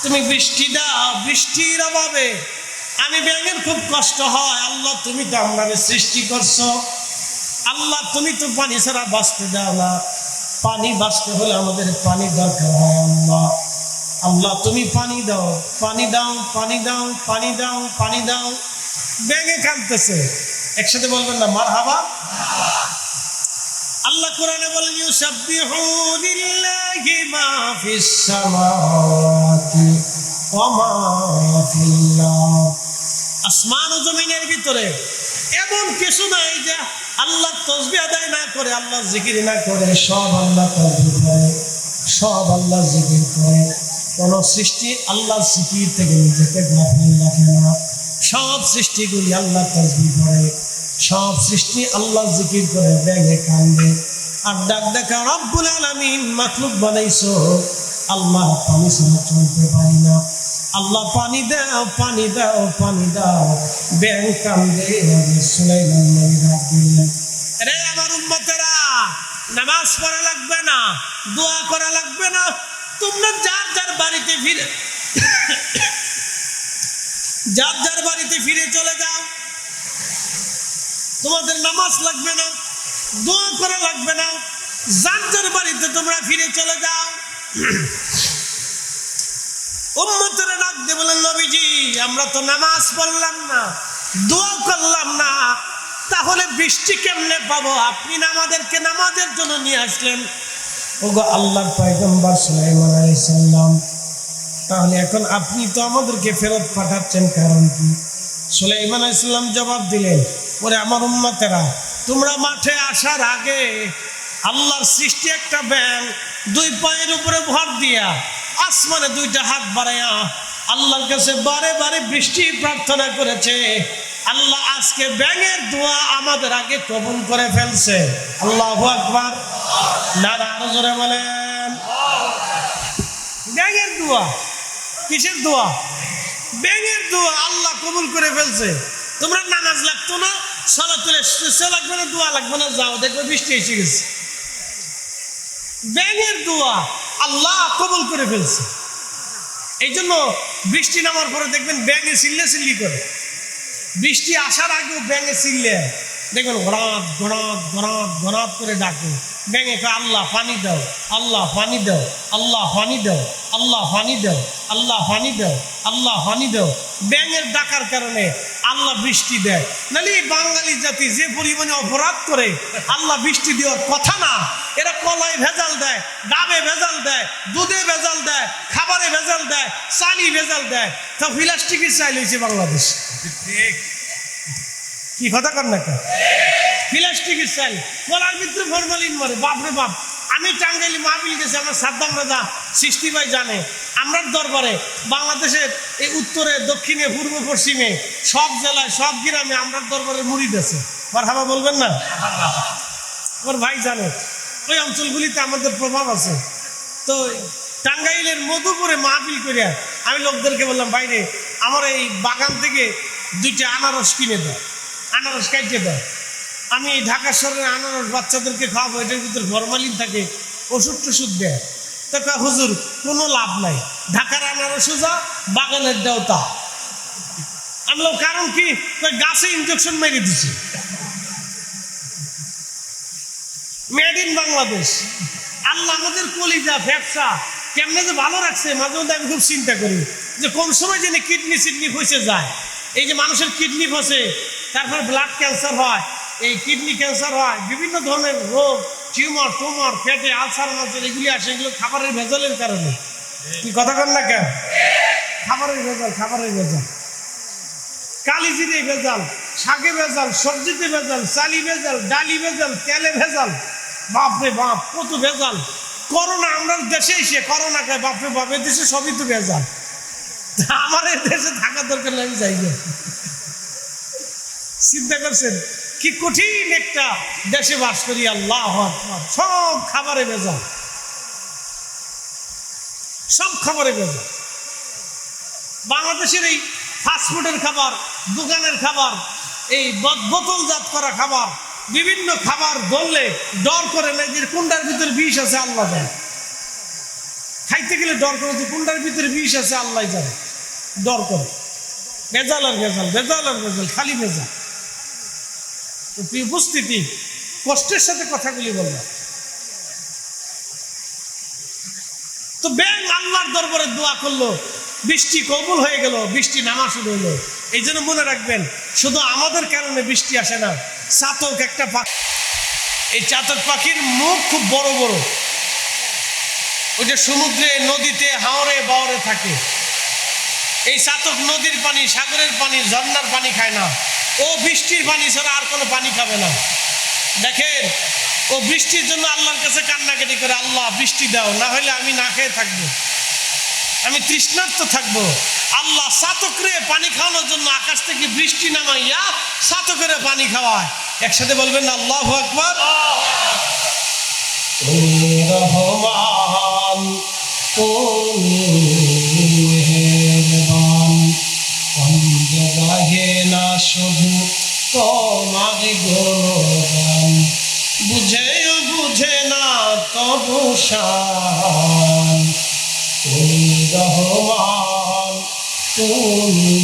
তুমি বৃষ্টি দাও বৃষ্টির অভাবে আমি ব্যাঙের খুব কষ্ট হয় আল্লাহ তুমি তো আমাদের সৃষ্টি করছো আল্লাহ তুমি তো পানি ছাড়া বাঁচতে দাও না পানি বাঁচতে হলে আমাদের পানি দরকার হয় আল্লাহ আল্লাহ তুমি পানি দাও পানি দাও পানি দাও পানি দাও পানি দাও ব্যাঙে কাঁদতেছে একসাথে বলবেন না মারহাবা আল্লাহ কোরআনে বলেন ইউসাব্বিহু লিল্লাহি মা ফিস সামাওয়াতি ওয়া মা ফিল আরদ আসমান ও জমিনের ভিতরে এমন কিছু নাই যে আল্লাহর তাসবিহ আদায় না করে আল্লাহর জিকির না করে সব আল্লাহ তাসবিহ করে সব আল্লাহ জিকির করে। কোন সৃষ্টি আল্লাহ জিকির থেকে নিজেকে গাফিল রাখে না। সব সৃষ্টিগুলি আল্লাহ তাসবিহ করে, সব সৃষ্টি আল্লাহ জিকির করে, ব্যাঙে কান্দে আর ডাক দেখা রব্বুল আলামিন মাখলুক বানাইছো, আল্লাহ পানি ছাড়া চলতে পারি না, আল্লাহ পানি দাও পানি দাও পানি দাও, ব্যাঙ কান্দে। সুলাইমান নবী ডাক দিলেন, রে আমার উম্মতেরা, নামাজ পড়া লাগবে না, দোয়া করা লাগবে না, তোমরা যার যার বাড়িতে ফিরে যার যার বাড়িতে ফিরে চলে যাও। তোমাদের নামাজ লাগবে না, দোয়া করা লাগবে না, যার যার বাড়িতে তোমরা ফিরে চলে যাও। উম্মতেরা ডাক দিয়ে বলেন, নবীজি আমরা তো নামাজ পড়লাম না, দোয়া করলাম না, তাহলে বৃষ্টি কেমনে পাবো? আপনি না আমাদেরকে নামাজের জন্য নিয়ে আসলেন। ওগো আল্লাহর পয়গম্বর সুলাইমান আলাইহিস সালাম, তাহলে এখন আপনি তো আমাদেরকে ফেরত পাঠাচ্ছেন, কারণ কি? সুলাইমান আলাইহিস সালাম জবাব দিলেন, ওরে আমার উম্মতেরা, তোমরা মাঠে আসার আগে আল্লাহর সৃষ্টি একটা ব্যাঙ দুই পায়ের উপরে ভর দিয়া আসমানে দুইটা হাত বাড়াইয়া আল্লাহর কাছে বারে বারে বৃষ্টি প্রার্থনা করেছে। আল্লাহ আজকে ব্যাঙের দোয়া আমাদের আগে কবুল করে ফেলছে। আল্লাহু আকবার। নারা আরো জোরে বলেন। ব্যাঙের দোয়া, কিসের দোয়া? ব্যাঙের দোয়া আল্লাহ কবুল করে ফেলছে। তোমরা নামাজ লাগতো না, সালাতুল ইস্তিসকা লাগবে না, দোয়া লাগবে না, যাও দেখবে বৃষ্টি এসে গেছে। ব্যাঙের দোয়া আল্লাহ কবুল করে ফেলছে। এই জন্য বৃষ্টি নামার পরে দেখবেন ব্যাঙে চিল্লে চিল্লি করে, বৃষ্টি আসার আগেও ব্যাঙে চিল্লে দেখবেন গড়াত গড়াত গড়াত গড়াত করে ডাকে। ব্যাঙে কয় আল্লাহ পানি দাও, আল্লাহ পানি দাও, আল্লাহ পানি দাও, আল্লাহ পানি দাও, আল্লাহ পানি দাও, আল্লাহ পানি দাও। ব্যাঙের ডাকার কারণে আল্লাহ বৃষ্টি দেয়। নাহলে এই বাঙালি জাতি যে পরিমাণে অপরাধ করে, আল্লাহ বৃষ্টি দেওয়ার কথা না। এরা কলায় ভেজাল দেয়, ডাবে ভেজাল দেয়, দুধে ভেজাল দেয়, খাবারে ভেজাল দেয়, চালি ভেজাল দেয়। তা প্লাস্টিকের চাইল হয়েছে বাংলাদেশ। কি কথা কর না কেন? প্লাস্টিকের চাইল, কলার ভিতরে ফরমালিন মারে। বাপরে বাপ, আমি টাঙ্গাইলি মাহফিল গেছি, আমার সাদ্দাম রাজা সৃষ্টি ভাই জানে, আমরা দরবারে বাংলাদেশের এই উত্তরে দক্ষিণে পূর্ব পশ্চিমে সব জেলায় সব গ্রামে আমরা দরবারে মুড়িদ আছে। মারহাবা বলবেন না? আমার ভাই জানে ওই অঞ্চলগুলিতে আমাদের প্রভাব আছে। তো টাঙ্গাইলের মধুপুরে মাহফিল করিয়া আমি লোকদেরকে বললাম, বাইরে আমার এই বাগান থেকে দুইটা আনারস কিনে দাও, আনারস কাইটে দাও। আমি ঢাকা শহরের আনারস বাচ্চাদেরকে খাওয়াবো, এটার ভিতরে ফরমালিন থাকে, ওষুধ টষুধ দেয়। তো হুজুর কোনো লাভ নাই, ঢাকার আনারসও যা, বাগানের দাও তা। আমি বললাম কারণ কি? গাছে ইনজেকশন মেরে দিছে, মেড ইন বাংলাদেশ। আল্লাহ আমাদের কলিজা ব্যবসা কেমনে যে ভালো রাখছে, মাঝে মধ্যে আমি খুব চিন্তা করি যে কোন সময় যেন কিডনি সিডনি ফসে যায়। এই যে মানুষের কিডনি ফসে, তারপর ব্লাড ক্যান্সার হয়, এই কিডনি ক্যান্সার হয়, বিভিন্ন ধরনের রোগ, টিউমার টোমার, পেটে আলসার মালসার এগুলি আসে, এগুলো খাবারের ভেজালের কারণে। কি কথা কন না কেন? খাবারের ভেজাল, খাবারের ভেজাল, কালিজিরে ভেজাল, শাকে ভেজাল, সবজিতে ভেজাল, চালি ভেজাল, ডালি ভেজাল, তেলে ভেজাল। বাপরে বাপ কত ভেজাল। করোনা আমরা দেশে এসে করোনা খায়, বাপরে বাপ এ দেশে সবই তো ভেজাল। আমার এই দেশে থাকা দরকার আমি যাই না। চিন্তা করছেন কি কঠিন একটা দেশে বাস করি। আল্লাহ আকবার। সব খাবারে ভেজাল, সব খাবারে ভেজাল। বাংলাদেশের এই ফাস্টফুডের খাবার, দোকানের খাবার, এই বোতলজাত করা খাবার, বিভিন্ন খাবার ধরলে ডর করে না যে কোনটার ভিতরে বিষ আছে আল্লাহ জানে। খাইতে গেলে ডর করে যে কোনটার ভিতরে বিষ আছে আল্লাহ জানে, ডর করে। ভেজাল আর ভেজাল, ভেজাল আর ভেজাল, খালি ভেজাল। তো প্রিয় উপস্থিতি, কষ্টের সাথে কথাগুলি বললাম। তো ব্যাঙ আল্লাহর দরবারে দোয়া করলো, বৃষ্টি কবুল হয়ে গেল, বৃষ্টি নামা শুরু হলো। এই জন্য মনে রাখবেন, শুধু আমাদের কারণে বৃষ্টি আসে না। চাতক একটা পাখি, এই চাতক পাখির মুখ খুব বড় বড়, ওই যে সমুদ্রে নদীতে হাওরে বাওরে থাকে। এই চাতক নদীর পানি, সাগরের পানি, ঝর্ণার পানি খায় না। ও বৃষ্টির পানি ছাড়া আর কোনো পানি খাবে না। দেখেন ও বৃষ্টির জন্য আল্লাহর কাছে কান্নাকাটি করে, আল্লাহ বৃষ্টি দাও, না হলে আমি না খেয়ে থাকবো, আমি তৃষ্ণার্ত থাকবো। আল্লাহ চাতকরে পানি খাওয়ানোর জন্য আকাশ থেকে বৃষ্টি নামাইয়া চাতকেরে পানি খাওয়ায়। একসাথে বলবেন না আল্লাহু আকবার। তুমি রহমান, তুমি মেহেরবান, অন্ধ গাহে না শুধু তোমার গুণগান, বুঝেও বুঝে না তবু শান। তুমি রহমান, তুমি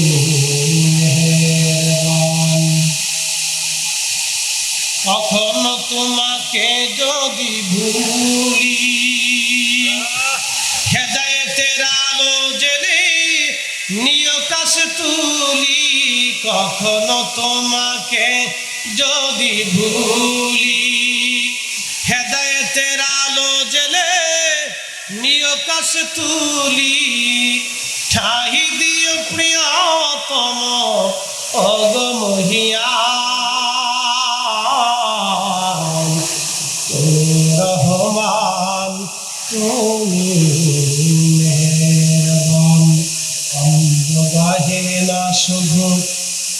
মেহেরবান। কখনো তোমাকে যদি ভুলি, হেদায়েতের আলো জেলে নিয় কাছে তুলি। কখনো তোমাকে যদি ভুলি, হেদায়েতের আলো জেলে নিয় কাছে তুলি। ঠাই দিও প্রিয়তম অগমহিয়ান। তুমি রহমান, তুমি মেহেরবান, অন্ধ গাহে না শুধু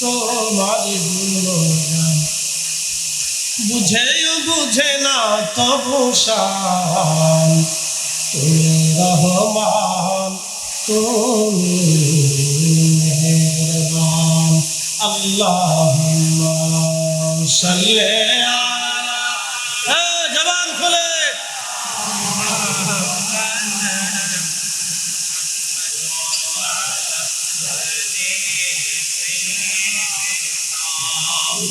তোমার গুণগান, বুঝেও বুঝে না তবু শান। তুমি রহমান, তুমি মেহেরবান। আল্লাহুম্মা সাল্লি আলা